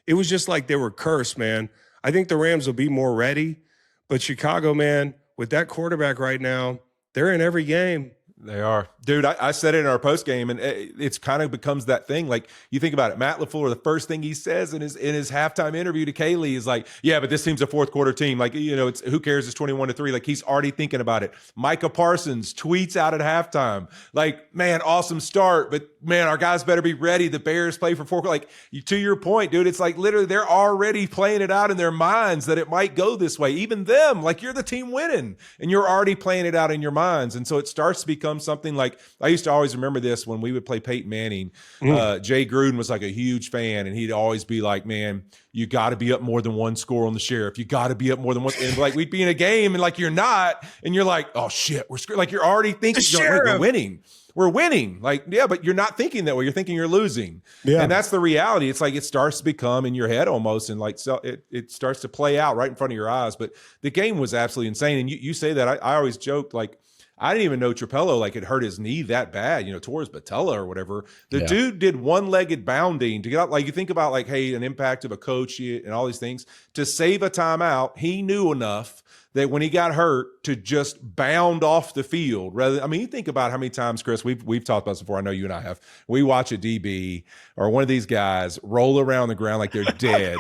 It was just like they were cursed, man. I think the Rams will be more ready, but Chicago, man, with that quarterback right now, they're in every game. They are. Dude, I said it in our post game, and it's kind of becomes that thing. Like, you think about it, Matt LaFleur, the first thing he says in his halftime interview to Kaylee is like, yeah, but this team's a fourth quarter team. Like, it's who cares? It's 21-3. Like, he's already thinking about it. Micah Parsons tweets out at halftime, like, man, awesome start, but man, our guys better be ready. The Bears play for 4. Like, to your point, dude, it's like literally they're already playing it out in their minds that it might go this way. Even them, like, you're the team winning, and you're already playing it out in your minds. And so it starts to become something like, I used to always remember this when we would play Peyton Manning. Jay Gruden was like a huge fan, and he'd always be like, man, you got to be up more than 1 score on the Sheriff. You got to be up more than 1. And like, we'd be in a game and like, you're not, and you're like, oh shit, we're screwed. Like, you're already thinking, we're winning. We're winning. Like, yeah, but you're not thinking that way. You're thinking you're losing. Yeah. And that's the reality. It's like it starts to become in your head almost, and like, so it starts to play out right in front of your eyes. But the game was absolutely insane. And you say that, I always joked, like, I didn't even know Trapello like had hurt his knee that bad, tore his patella or whatever. The dude did one-legged bounding to get out. Like, you think about like, hey, an impact of a coach and all these things to save a timeout. He knew enough that when he got hurt to just bound off the field. You think about how many times, Chris, we've talked about this before. I know you and I have. We watch a DB or one of these guys roll around the ground like they're dead.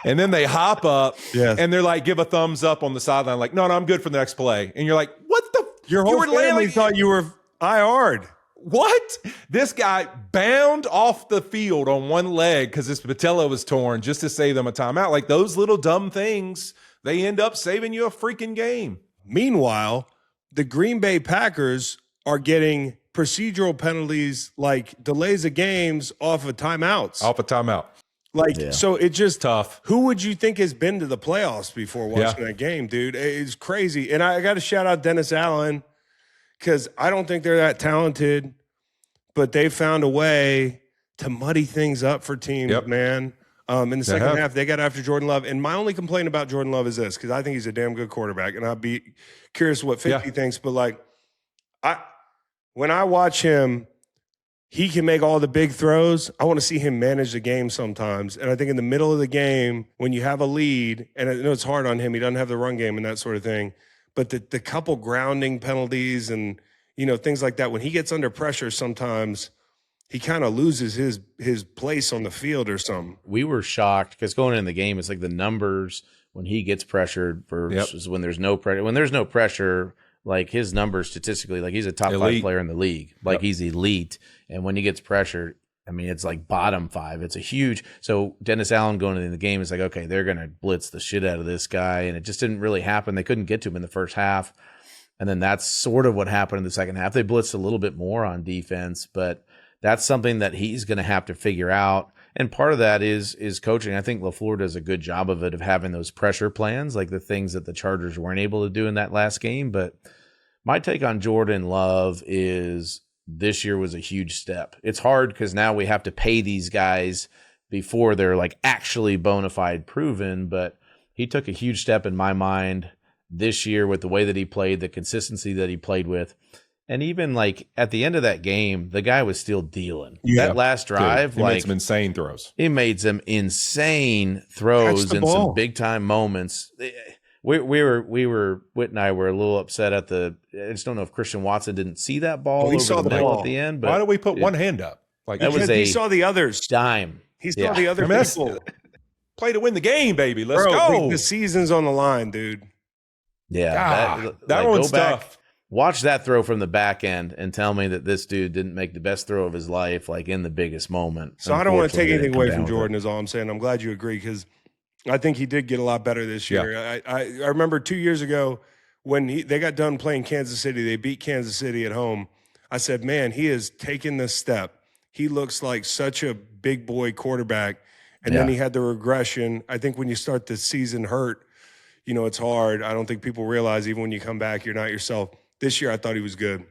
And then they hop up and they're like, give a thumbs up on the sideline. Like, no, I'm good for the next play. And you're like, what the Your whole family thought you were IR'd. What? This guy bound off the field on one leg because his patella was torn just to save them a timeout. Like those little dumb things, they end up saving you a freaking game. Meanwhile, the Green Bay Packers are getting procedural penalties like delays of games off of timeouts. Off a timeout. So it just tough. Who would you think has been to the playoffs before watching that game, dude? It's crazy. And I got to shout out Dennis Allen because I don't think they're that talented, but they found a way to muddy things up for teams, man. In the second half, they got after Jordan Love. And my only complaint about Jordan Love is this, because I think he's a damn good quarterback, and I'd be curious what 50 thinks. But, when I watch him, he can make all the big throws. I want to see him manage the game sometimes. And I think in the middle of the game, when you have a lead, and I know it's hard on him, he doesn't have the run game and that sort of thing, but the couple grounding penalties and, things like that, when he gets under pressure sometimes, he kind of loses his place on the field or something. We were shocked because going in the game, it's like the numbers when he gets pressured versus when there's no pressure. When there's no pressure, like his numbers statistically, like he's a top 5 player in the league. Like he's elite. And when he gets pressured, I mean, it's like bottom 5. It's a huge. So Dennis Allen going into the game is like, okay, they're going to blitz the shit out of this guy. And it just didn't really happen. They couldn't get to him in the first half. And then that's sort of what happened in the second half. They blitzed a little bit more on defense, but that's something that he's going to have to figure out. And part of that is coaching. I think LaFleur does a good job of it, of having those pressure plans, like the things that the Chargers weren't able to do in that last game. But my take on Jordan Love is this year was a huge step. It's hard because now we have to pay these guys before they're like actually bona fide proven, but he took a huge step in my mind this year with the way that he played, the consistency that he played with. And even like at the end of that game, the guy was still dealing. That last drive, he made some insane throws. He made some insane throws in some big time moments. We were Whit and I were a little upset at I just don't know if Christian Watson didn't see that ball over the middle at the end. But why do we put one hand up? Like that he saw the others. Dime. He saw the other people. Play to win the game, baby. Let's go. The season's on the line, dude. Yeah, that one's tough. Watch that throw from the back end and tell me that this dude didn't make the best throw of his life, like in the biggest moment. So I don't want to take anything away from Jordan, is all I'm saying. I'm glad you agree because I think he did get a lot better this year. Yeah. I remember 2 years ago when they got done playing Kansas City, they beat Kansas City at home. I said, man, he has taken this step. He looks like such a big boy quarterback. And then he had the regression. I think when you start the season hurt, it's hard. I don't think people realize even when you come back, you're not yourself. This year, I thought he was good.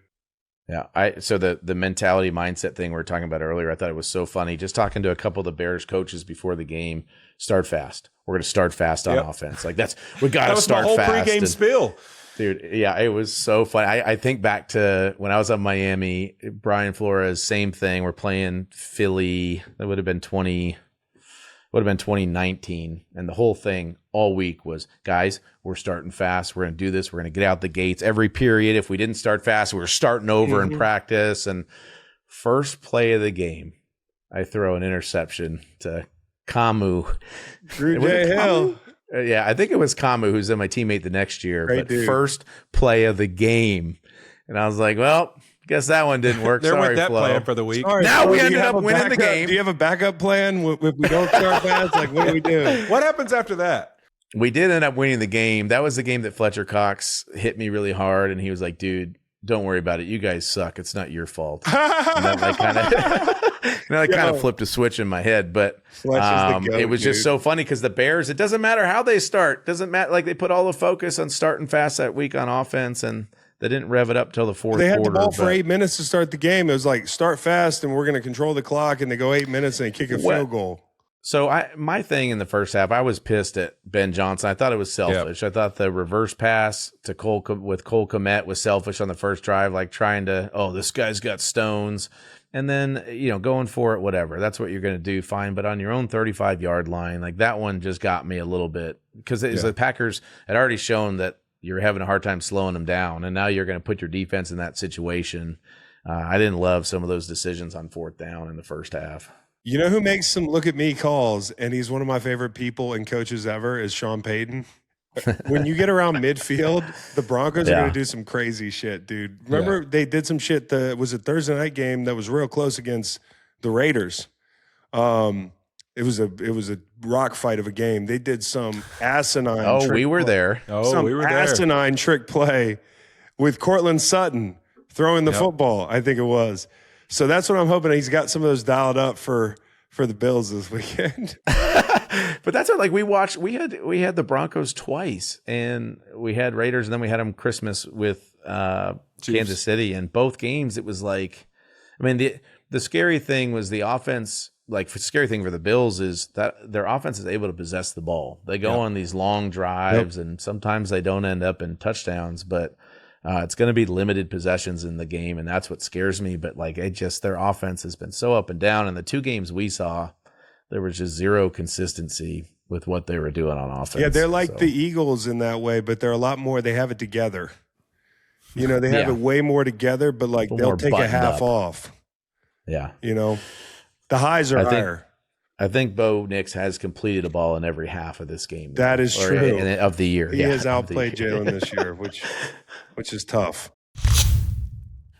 Yeah, so the mentality mindset thing we were talking about earlier, I thought it was so funny. Just talking to a couple of the Bears coaches before the game, start fast. We're going to start fast on offense. Like we got to start fast. That was my whole pregame spill. Dude, yeah, it was so funny. I think back to when I was at Miami, Brian Flores, same thing. We're playing Philly. That would have been 2019. And the whole thing all week was, guys, we're starting fast. We're going to do this. We're going to get out the gates every period. If we didn't start fast, we were starting over in practice. And first play of the game, I throw an interception to Kamu. Drew J. Hill. Yeah, I think it was Kamu, who's then my teammate the next year. Great but dude. First play of the game. And I was like, well, guess that one didn't work. There Sorry, went that Flo. plan for the week. Sorry, now Flo, we ended up winning the game. Do you have a backup plan if we don't start fast? Like, what do we do? What happens after that? We did end up winning the game. That was the game that Fletcher Cox hit me really hard, and he was like, dude, don't worry about it. You guys suck. It's not your fault. And that kind of flipped a switch in my head. But it was just so funny because the Bears, it doesn't matter how they start. Doesn't matter. Like they put all the focus on starting fast that week on offense, and they didn't rev it up till the fourth quarter. They had the ball for 8 minutes to start the game. It was like, start fast, and we're going to control the clock, and they go 8 minutes, and they kick a field goal. So my thing in the first half, I was pissed at Ben Johnson. I thought it was selfish. I thought the reverse pass to Cole Kmet was selfish on the first drive, like trying to, this guy's got stones. And then, going for it, whatever. That's what you're going to do, fine. But on your own 35-yard line, like that one just got me a little bit. Because the Packers had already shown that you're having a hard time slowing them down. And now you're going to put your defense in that situation. I didn't love some of those decisions on fourth down in the first half. You know who makes some look at me calls, and he's one of my favorite people and coaches ever, is Sean Payton. When you get around midfield, the Broncos are Yeah. going to do some crazy shit, dude. Remember they did some shit. Was a Thursday night game that was real close against the Raiders. It was a rock fight of a game. They did some asinine. Oh, we were there. Oh, we were there. Asinine trick play with Cortland Sutton throwing the football. I think it was. So that's what I'm hoping. He's got some of those dialed up for the Bills this weekend. But that's what, like, we watched. We had the Broncos twice, and we had Raiders, and then we had them Christmas with Kansas City. And both games, it was like, I mean, the scary thing was the offense. Like, the scary thing for the Bills is that their offense is able to possess the ball. They go on these long drives, and sometimes they don't end up in touchdowns, but it's going to be limited possessions in the game, and that's what scares me. But, like, their offense has been so up and down, and the two games we saw, there was just zero consistency with what they were doing on offense. Yeah, they're like the Eagles in that way, but they're a lot more. They have it together. You know, they have it way more together, but, like, they'll take a half off. Yeah. You know, the highs are higher. I think Bo Nix has completed a ball in every half of this game. That is true. Of the year. He has outplayed Jalen this year, which is tough.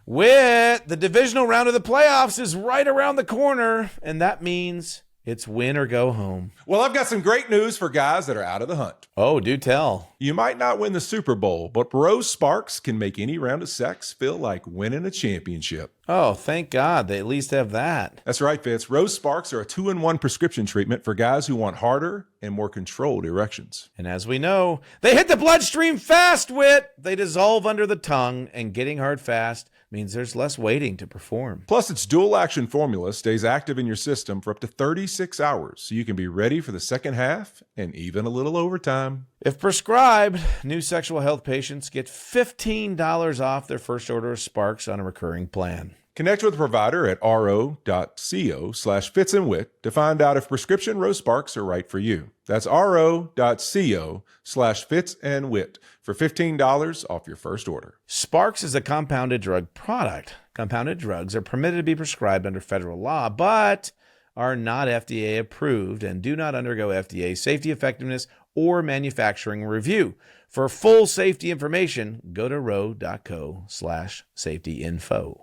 With the divisional round of the playoffs is right around the corner, and that means it's win or go home. Well, I've got some great news for guys that are out of the hunt. Oh, do tell. You might not win the Super Bowl, but Rose Sparks can make any round of sex feel like winning a championship. Oh, thank God. They at least have that. That's right, Fitz. Rose Sparks are a 2-in-1 prescription treatment for guys who want harder and more controlled erections. And as we know, they hit the bloodstream fast, Wit. They dissolve under the tongue, and getting hard fast means there's less waiting to perform. Plus, its dual-action formula stays active in your system for up to 36 hours, so you can be ready for the second half and even a little overtime. If prescribed, new sexual health patients get $15 off their first order of Sparks on a recurring plan. Connect with a provider at ro.co/fitsandwit to find out if prescription Rose Sparks are right for you. That's ro.co/fitsandwit for $15 off your first order. Sparks is a compounded drug product. Compounded drugs are permitted to be prescribed under federal law, but are not FDA approved and do not undergo FDA safety, effectiveness, or manufacturing review. For full safety information, go to ro.co/safetyinfo.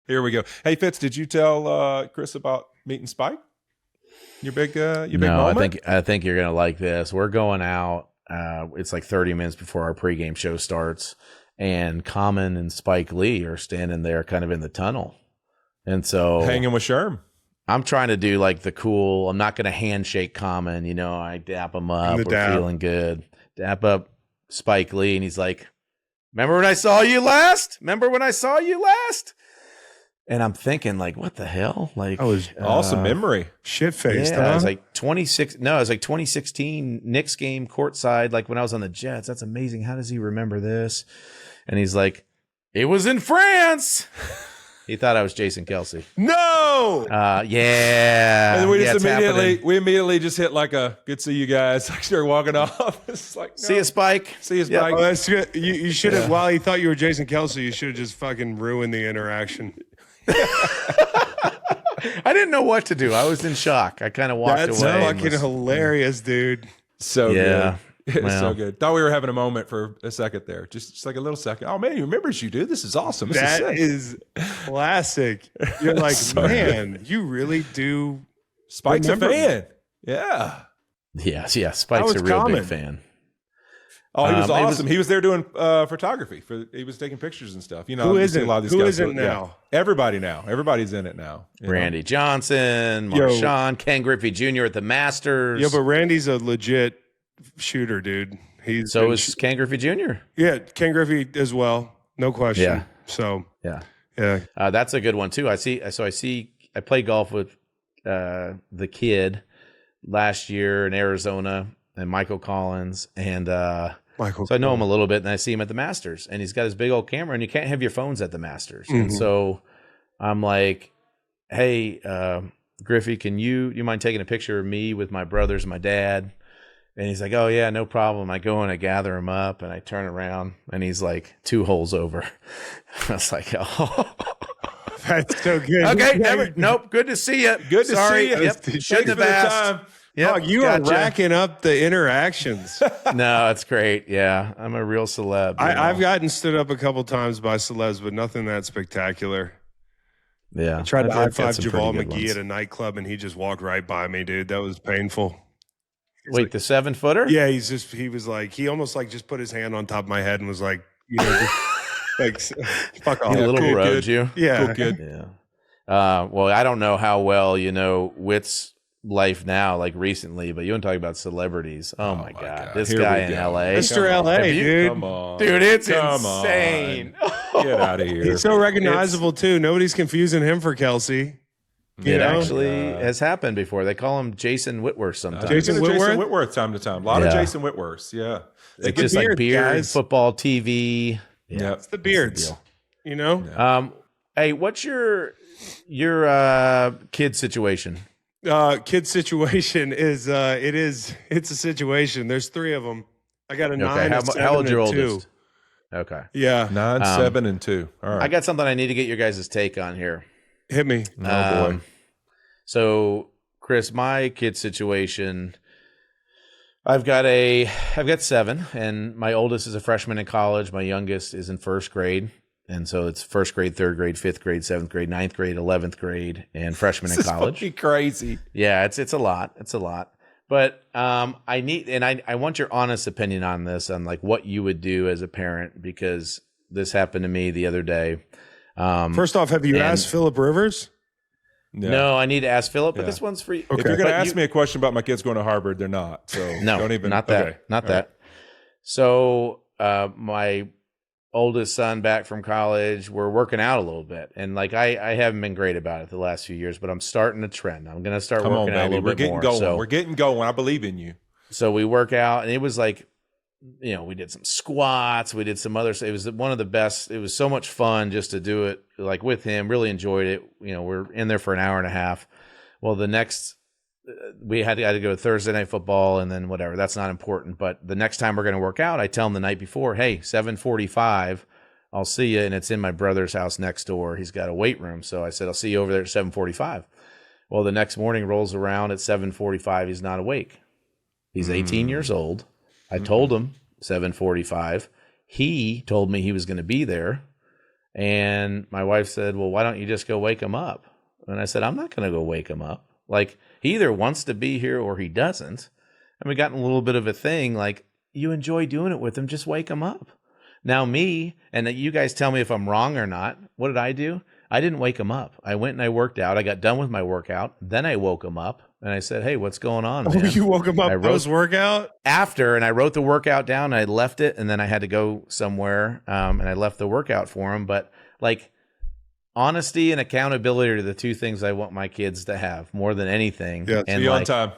Here we go. Hey, Fitz, did you tell Chris about meeting Spike? Your big No, moment? I think you're gonna like this. We're going out. It's like 30 minutes before our pregame show starts, and Common and Spike Lee are standing there, kind of in the tunnel, and so hanging with Sherm. I'm trying to do like the cool. I'm not gonna handshake Common. You know, I dap him up. We're feeling good. Dap up Spike Lee, and he's like, "Remember when I saw you last? And I'm thinking, like, what the hell? Like, Awesome memory. Shit-faced, yeah, huh? it was like 2016 Knicks game courtside, like when I was on the Jets. That's amazing. How does he remember this? And he's like, it was in France. He thought I was Jason Kelce. No! Yeah. And we Yeah, just it's happening. immediately just hit like a good see you guys. Like started walking off. It's like See you, Spike. See you, Spike. Oh, that's good. You should have, while he thought you were Jason Kelce, you should have just fucking ruined the interaction. I didn't know what to do. I was in shock. I kind of walked That's away. fucking hilarious, dude. So Yeah. good. It's Well. so good. Thought we were having a moment for a second there. Just like a little second. Oh man, he remembers you, dude. This is awesome. This That is sick. is classic. You're like, So man, you really do. Spike's remember a fan. Yeah. Yes. Spike's was a real Common. big fan. Oh, he was It was- awesome. He was there doing photography. He was taking pictures and stuff. You know, Who you see isn't? a lot of these Who guys isn't do it. Yeah. now? Everybody now. Everybody's in it now. you know? Randy Johnson, Yo. Marshawn, Ken Griffey Jr. at the Masters. Yeah, but Randy's a legit shooter, dude. So is Ken Griffey Jr. Yeah, Ken Griffey as well. No question. Yeah. So, Yeah. yeah. That's a good one too. I played golf with the kid last year in Arizona, and Michael Collins, and Michael. so I know him a little bit, and I see him at the Masters, and he's got his big old camera, and you can't have your phones at the Masters. And so I'm like, hey, Griffey, can you mind taking a picture of me with my brothers and my dad? And he's like, oh yeah, no problem. I go and I gather him up, and I turn around, and he's like 2 holes over. I was like, oh. That's so good. Okay, nope. Good to see you. Good to Sorry. see you. Yep. Thanks Shouldn't for have the asked. time. Yep, Dog, you are racking up the interactions. No, it's great. Yeah, I'm a real celeb. I've gotten stood up a couple times by celebs, but nothing that spectacular. Yeah. I tried to high I've got five some Javal pretty good McGee ones. at a nightclub, and he just walked right by me, dude. That was painful. Wait, the 7-footer? Yeah, he was like, he almost like just put his hand on top of my head and was like, you know, just, like, fuck off. He little cool rode kid. you. Yeah. Cool kid. Yeah. Well, I don't know how well you know Witt's life now, like recently, but you want to talk about celebrities. Oh my God. This Here guy we in go. LA. Mr. LA, dude. Come on. Dude, it's Come insane. on. Get out of here. He's so recognizable, too. Nobody's confusing him for Kelce. You It know? actually has happened before. They call him Jason Whitworth sometimes. Jason Whitworth? Jason Whitworth time to time. A lot of Yeah. Jason Whitworths. Yeah. It's the just like beard, beard, guys. football, TV. Yeah. It's the beards, deal. you know? Hey, what's your kid situation? Kid situation is it's a situation. There's 3 of them. I got a 9, a 7, How old's your and 2. oldest? Okay. Yeah. 9, 7, and 2. All right. I got something I need to get your guys' take on here. Hit me. Oh, boy. So, Chris, my kid situation, I've got 7, and my oldest is a freshman in college. My youngest is in first grade. And so it's first grade, third grade, fifth grade, seventh grade, ninth grade, 11th grade, and freshman in college. This is crazy. Yeah, it's a lot. It's a lot. But I want your honest opinion on this, on like what you would do as a parent, because this happened to me the other day. First off, have you asked Phillip Rivers? No, I need to ask Philip, but Yeah. this one's for you. If you're going to ask me a question about my kids going to Harvard, they're not. So No, don't even. not that. Okay. Not All that. right. So my oldest son back from college, we're working out a little bit. And like I haven't been great about it the last few years, but I'm starting a trend. I'm going to start Come on, working out a baby. little We're bit getting more. going. So, We're getting going. I believe in you. so we work out, and it was like, you know, we did some squats, we did some other. It was one of the best. It was so much fun just to do it like with him. Really enjoyed it. You know, we're in there for an hour and a half. Well, the next we had to go to Thursday night football, and then whatever. That's not important. But the next time we're going to work out, I tell him the night before, hey, 7:45, I'll see you. And it's in my brother's house next door. He's got a weight room, so I said I'll see you over there at 7:45. Well, the next morning rolls around at 7:45. He's not awake. He's 18 years old. I told him 7:45. He told me he was going to be there. And my wife said, well, why don't you just go wake him up? And I said, I'm not going to go wake him up. Like, he either wants to be here or he doesn't. And we got in a little bit of a thing, like, you enjoy doing it with him, just wake him up. Now me, and you guys tell me if I'm wrong or not, what did I do? I didn't wake him up. I went and I worked out. I got done with my workout. Then I woke him up and I said, hey, what's going on, man? You woke him up post-workout? After, and I wrote the workout down. I left it, and then I had to go somewhere, and I left the workout for him. But like, honesty and accountability are the 2 things I want my kids to have more than anything. Yeah, and Be on like, time.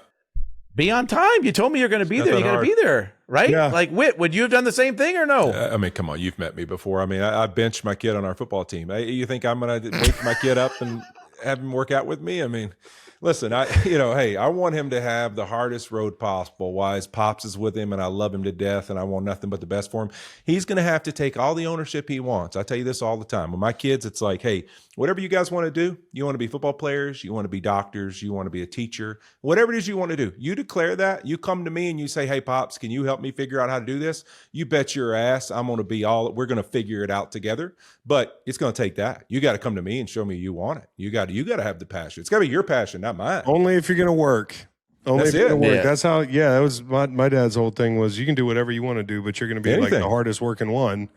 be on time. You told me you're going to be there. You got to be there, right? Yeah. Like, Whit, would you have done the same thing or no? I mean, come on. You've met me before. I mean, I benched my kid on our football team. You think I'm going to wake my kid up and have him work out with me? I mean, listen, hey, I want him to have the hardest road possible. Why his pops is with him, and I love him to death, and I want nothing but the best for him. He's going to have to take all the ownership he wants. I tell you this all the time. With my kids, it's like, hey, whatever you guys want to do, you want to be football players, you want to be doctors, you want to be a teacher, whatever it is you want to do, you declare that. You come to me and you say, hey, Pops, can you help me figure out how to do this? You bet your ass I'm going to be we're going to figure it out together. But it's going to take that. You got to come to me and show me you want it. You got to have the passion. It's got to be your passion, not mine. Only if you're going to work. Only That's if you're it. going to work. Yeah. That's how, that was my dad's whole thing was you can do whatever you want to do, but you're going to be like Anything. the hardest working one,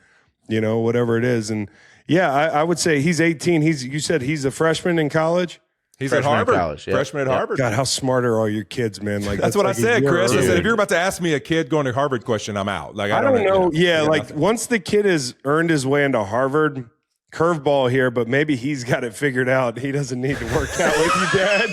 whatever it is. And yeah, I would say he's 18. You said he's a freshman in college? He's Freshman at in Harvard. college, yeah. Freshman at Yeah. Harvard. God, how smart are all your kids, man? Like That's what I like a said, year Chris. I early. said, if you're about to ask me a kid going to Harvard question, I'm out. Like, I don't know. Yeah, you like nothing. once the kid has earned his way into Harvard, curveball here, but maybe he's got it figured out. He doesn't need to work out with you, Dad.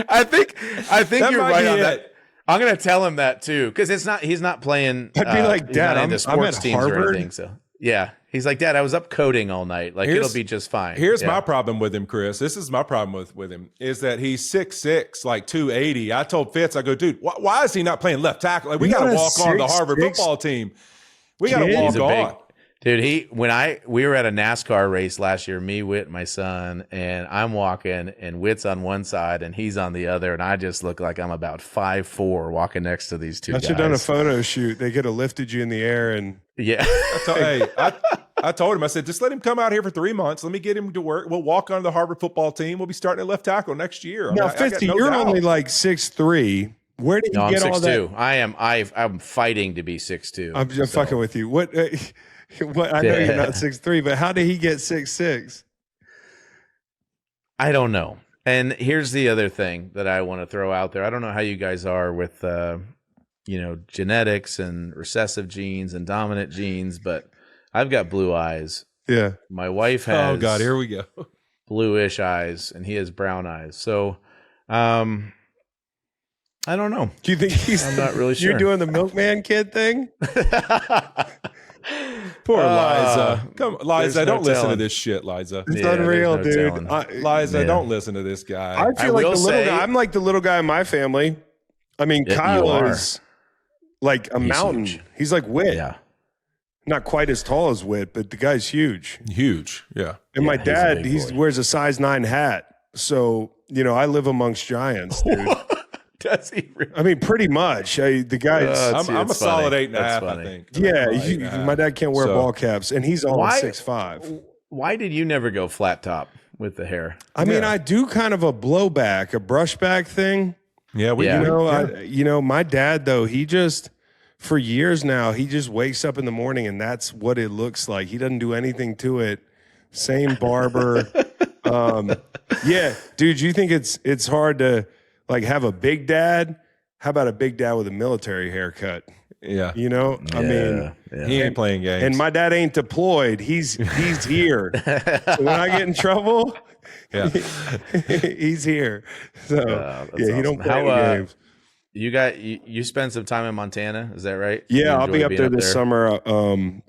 I think That you're might right be on it. that. I'm going to tell him that too, because he's not playing. I'd be like, he's Dad, not into I'm sports at teams or Harvard. anything. So yeah, he's like, Dad, I was up coding all night. Like, it'll be just fine. Here's Yeah. my problem with him, Chris. This is my problem with him is that he's 6'6", like 280. I told Fitz, I go, dude, why is he not playing left tackle? Like, we got to walk on the Harvard 6'6" football team. We got to kid? walk He's a big- on. Dude, we were at a NASCAR race last year, me, Whit, my son, and I'm walking, and Whit's on one side and he's on the other, and I just look like I'm about 5'4" walking next to these two I guys. should have done a photo shoot. They could have lifted you in the air and Yeah. I told him, I said, just let him come out here for 3 months. Let me get him to work. We'll walk on the Harvard football team. We'll be starting at left tackle next year. now, 50, you're only like 6'3". Where did you No, I'm get all 6'2". that? I'm fighting to be 6'2". I'm just fucking with you. What? What? I know you're not 6'3", but how did he get 6'6"? I don't know. And here's the other thing that I want to throw out there. I don't know how you guys are with, genetics and recessive genes and dominant genes, but I've got blue eyes. Yeah. My wife has Oh God, here we go. bluish eyes, and he has brown eyes. So, I don't know. Do you think I'm not really sure. You're doing the milkman kid thing? Poor Liza. Come on, Liza, there's no don't listen to telling. this shit, Liza. It's Yeah, unreal, there's no dude. telling. Liza, don't listen to this guy. I feel like will the little say- guy. I'm like the little guy in my family. I mean, Yeah, you Kyle are. is like a He's mountain. huge. He's like Whit. Yeah. Not quite as tall as Whit, but the guy's huge. Huge. Yeah. And my Yeah, he's a dad, big he boy. wears a size 9 hat. So, I live amongst giants, dude. Does he really? I mean, pretty much. The guy's, I'm a solid 8.5, That's I funny. think. yeah, I'm a solid 8.5. my dad can't wear So- ball caps, and he's all Why- 6'5". Why did you never go flat top with the hair? I mean, Yeah. I do kind of a blowback, a brushback thing. Yeah, we Yeah. My dad, though, he just, for years now, he just wakes up in the morning and that's what it looks like. He doesn't do anything to it. Same barber. Yeah, dude, you think it's hard to like have a big dad? How about a big dad with a military haircut? Yeah. I mean, yeah. He ain't playing games. and my dad ain't deployed. He's here. So when I get in trouble, yeah. he's here. So that's he don't awesome. play How, any games. you spent some time in Montana, is that right? Yeah, You I'll enjoy be up being there this summer. I'm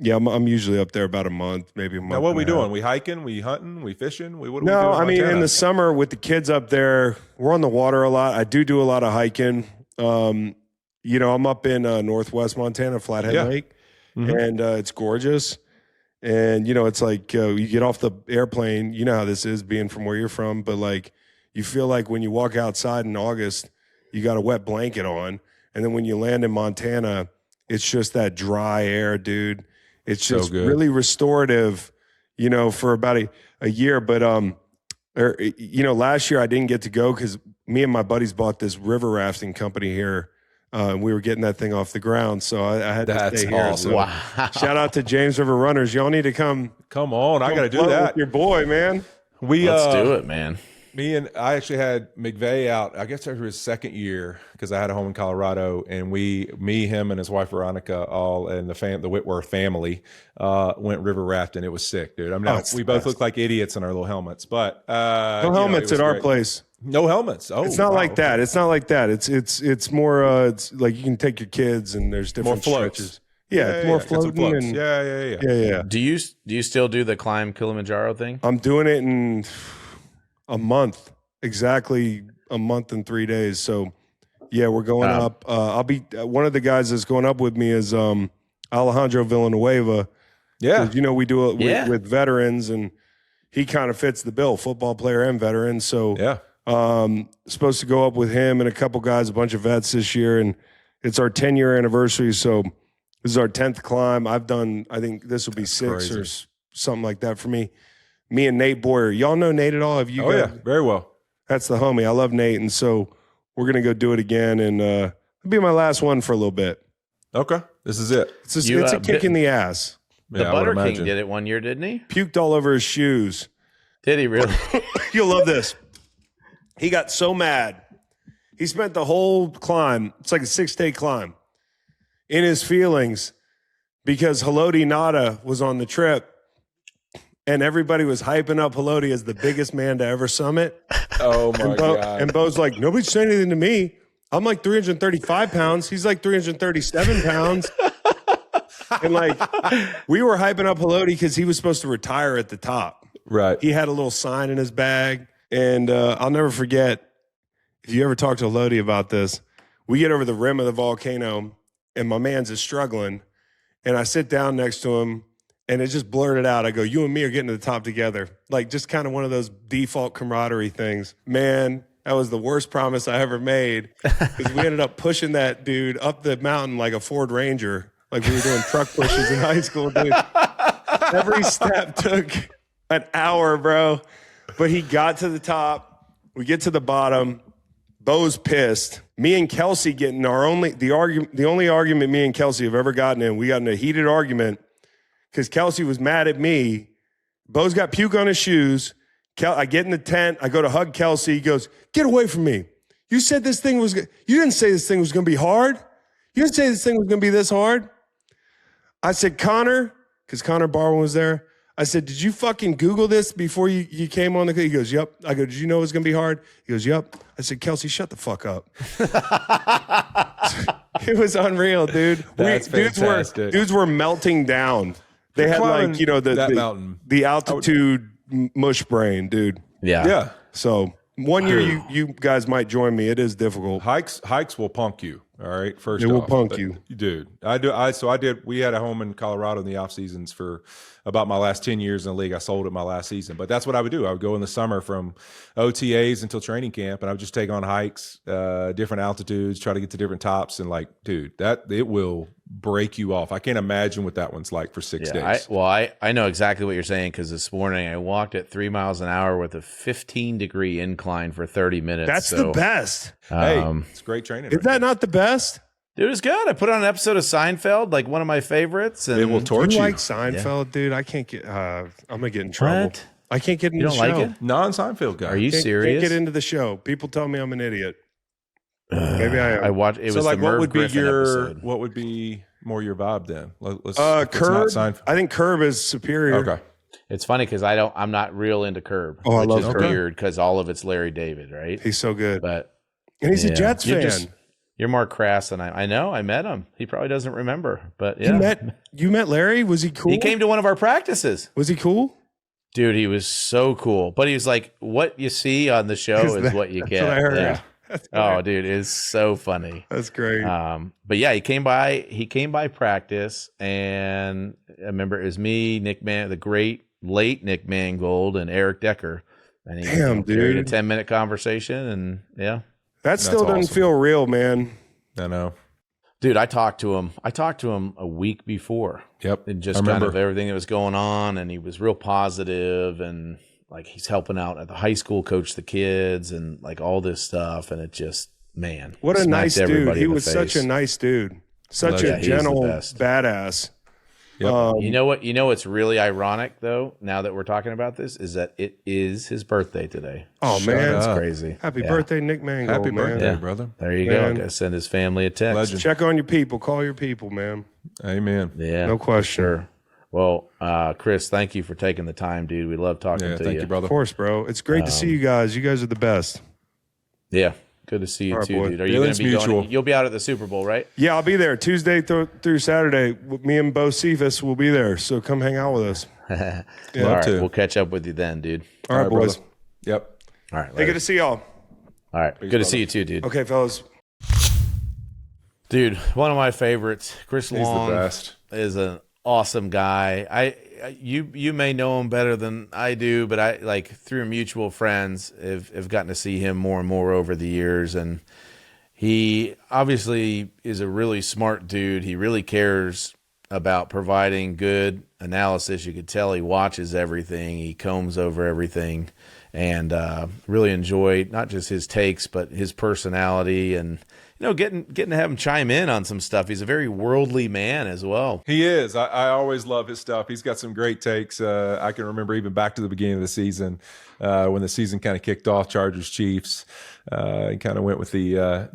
usually up there about a month, maybe a month. Now, what are we and a half. doing? We hiking? We hunting? We fishing? What are we No, doing? I mean, in Montana? the summer with the kids up there, we're on the water a lot. I do a lot of hiking. I'm up in northwest Montana, Flathead Yeah. Lake, Mhm. and it's gorgeous. And, it's like you get off the airplane, you know how this is being from where you're from, but like you feel like when you walk outside in August, you got a wet blanket on. And then when you land in Montana, it's just that dry air, dude. It's So just good. really restorative, for about a year. But, last year I didn't get to go because me and my buddies bought this river rafting company here. We were getting that thing off the ground. So I had to That's stay here. awesome. So Wow. shout out to James River Runners. Y'all need to come. Come on, I got to do float that. with your boy, man. We Let's do it, man. I actually had McVeigh out, I guess after his second year, because I had a home in Colorado, and him and his wife Veronica, all and the Whitworth family, went river rafting. It was sick, dude. I mean, it's we the both best. looked like idiots in our little helmets, but No helmets it was at our great. place. No helmets. Oh, It's not wow. like that. It's not like that. It's more. It's like you can take your kids and there's More different floats. stretches. Yeah, it's more Get some floating floats. and yeah. yeah. Do you still do the climb Kilimanjaro thing? I'm doing it in a month, exactly a month and 3 days. So yeah, we're going Wow. up. I'll be one of the guys that's going up with me is Alejandro Villanueva. Yeah. 'Cause, we do it Yeah. with veterans, and he kind of fits the bill, football player and veteran. So Yeah. supposed to go up with him and a couple guys, a bunch of vets this year, and it's our 10-year anniversary. So this is our 10th climb. I think this will be 6 crazy. or something like that for me. Me and Nate Boyer. Y'all know Nate at all? Have you Oh, yeah. guys? Very well. That's the homie. I love Nate. And so we're going to go do it again. And it'll be my last one for a little bit. Okay. This is it. It's, just, You, it's a kick bit- in the ass. The Yeah, I would Butter King imagine. did it one year, didn't he? Puked all over his shoes. Did he really? You'll love this. He got so mad. He spent the whole climb, it's like a 6-day climb, in his feelings because Haloti Nada was on the trip and everybody was hyping up Haloti as the biggest man to ever summit. Oh, my God. And Bo's like, nobody's saying anything to me. I'm like 335 pounds. He's like 337 pounds. And like, we were hyping up Haloti because he was supposed to retire at the top. Right. He had a little sign in his bag. And I'll never forget, if you ever talk to Lodi about this, we get over the rim of the volcano and my man's is struggling. And I sit down next to him And it just blurted out. I go, you and me are getting to the top together. Like just kind of one of those default camaraderie things. Man, that was the worst promise I ever made because we ended up pushing that dude up the mountain like a Ford Ranger. Like we were doing truck pushes in high school, dude. Every step took an hour, bro. But he got to the top. We get to the bottom. Bo's pissed. Me and Kelce getting the only argument me and Kelce have ever gotten in. We got in a heated argument because Kelce was mad at me. Bo's got puke on his shoes. I get in the tent. I go to hug Kelce. He goes, get away from me. You said this thing was, you didn't say this thing was going to be hard. You didn't say this thing was going to be this hard. I said, Connor, because Connor Barwin was there. I said, did you fucking Google this before you came on the, he goes, yep. I go, did you know it was going to be hard? He goes, yep. I said, Kelce, shut the fuck up. It was unreal, dude. That's fantastic. Dudes were melting down. They had like, the altitude mush brain, dude. Yeah. So one year you guys might join me. It is difficult. Hikes will punk you. All right. First, it will punk you, dude. We had a home in Colorado in the off seasons for about my last 10 years in the league. I sold it my last season, but that's what I would do. I would go in the summer from OTAs until training camp, and I would just take on hikes, different altitudes, try to get to different tops, and like, dude, that it will break you off. I can't imagine what that one's like for 6 days. I know exactly what you're saying because this morning I walked at 3 miles an hour with a 15-degree incline for 30 minutes. That's the best. Hey, it's great training. Is that not the best? Dude, it's good. I put on an episode of Seinfeld, like one of my favorites. And it will torture you. Like Seinfeld, dude. I can't get. I'm gonna get in trouble. What? I can't get into you the don't show. like it? Non-Seinfeld guy. Are you Can't serious? get into the show. People tell me I'm an idiot. Maybe I am. I watched. It was like, the Merv Griffin episode. What would be more your vibe then? Let's Curb. I think Curb is superior. Okay. It's funny because I'm not real into Curb. Oh, I love Curb. Curb. Weird because all of it's Larry David, right? He's so good. But and he's a Jets fan. You're more crass than I know. I met him. He probably doesn't remember, but yeah. You met Larry? Was he cool? He came to one of our practices. Was he cool? Dude, he was so cool. But he was like, what you see on the show is what you get. What I heard. Yeah. Oh, dude, it's so funny. That's great. But yeah, he came by practice, and I remember it was me, the great late Nick Mangold, and Eric Decker. And he carried a 10-minute conversation, and yeah. That still doesn't feel real, man. I know. Dude, I talked to him a week before. Yep. And just kind of everything that was going on, and he was real positive, and like he's helping out at the high school, coach the kids, and like all this stuff, and it just, man. What a nice dude. He was such a nice dude. Such a gentle badass. Yep. You know what's really ironic though, now that we're talking about this, is that it is his birthday today. Oh man, that's crazy. Happy birthday, Nick Mangold. Happy birthday, Yeah. brother. There you go. Gotta send his family a text. Legend. Check on your people. Call your people, man. Amen. Yeah. No question. Sure. Well, Chris, thank you for taking the time, dude. We love talking to you. Thank you, brother. Of course, bro. It's great to see you guys. You guys are the best. Yeah. Good to see you too, boy. dude. Are you going to be going? You'll be out at the Super Bowl, right? Yeah, I'll be there Tuesday through Saturday. Me and Bo Cephas will be there, so come hang out with us. Yeah. All right, we'll catch up with you then, dude. All right, boys. Brother. Yep. All right. Hey, good to see y'all. All right. Good to see you too, dude. Okay, fellas. Dude, one of my favorites, Chris Long, the best. is an awesome guy. You may know him better than I do, but I like through mutual friends have gotten to see him more and more over the years, and he obviously is a really smart dude. He really cares about providing good analysis. You could tell he watches everything, he combs over everything, and really enjoyed not just his takes but his personality, and getting to have him chime in on some stuff. He's a very worldly man as well. He is. I always love his stuff. He's got some great takes. I can remember even back to the beginning of the season when the season kind of kicked off, Chargers Chiefs. He kind of went with the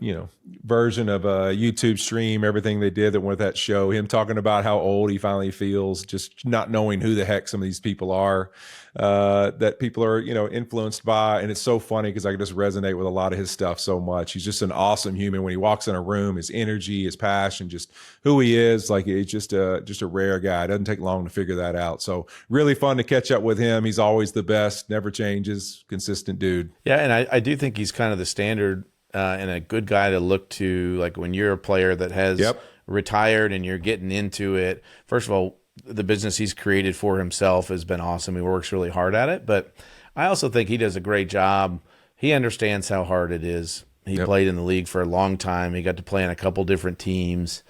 version of a YouTube stream, everything they did that went with that show. Him talking about how old he finally feels, just not knowing who the heck some of these people are, that people are influenced by, and it's so funny because I can just resonate with a lot of his stuff so much. He's just an awesome human when he walks in a room. His energy, his passion, just who he is. Like he's just a rare guy. It doesn't take long to figure that out. So really fun to catch up with him. He's always the best, never changes, consistent dude. Yeah, and I do think he's kind of the standard and a good guy to look to, like when you're a player that has retired and you're getting into it. First of all, the business he's created for himself has been awesome. He works really hard at it, but I also think he does a great job. He understands how hard it is. He played in the league for a long time. He got to play on a couple different teams.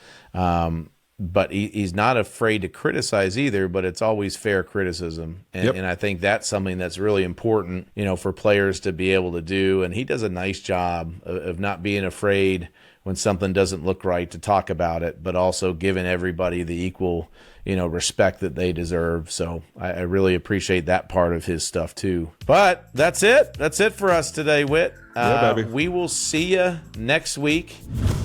But he's not afraid to criticize either, but it's always fair criticism. And I think that's something that's really important, for players to be able to do. And he does a nice job of not being afraid when something doesn't look right to talk about it, but also giving everybody the equal, respect that they deserve. So I really appreciate that part of his stuff too. But that's it. That's it for us today, Whit. Baby. We will see you next week.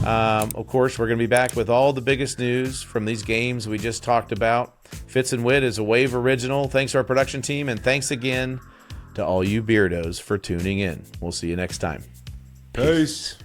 Of course, we're going to be back with all the biggest news from these games we just talked about. Fitz and Whit is a Wave original. Thanks to our production team, and thanks again to all you beardos for tuning in. We'll see you next time. Peace.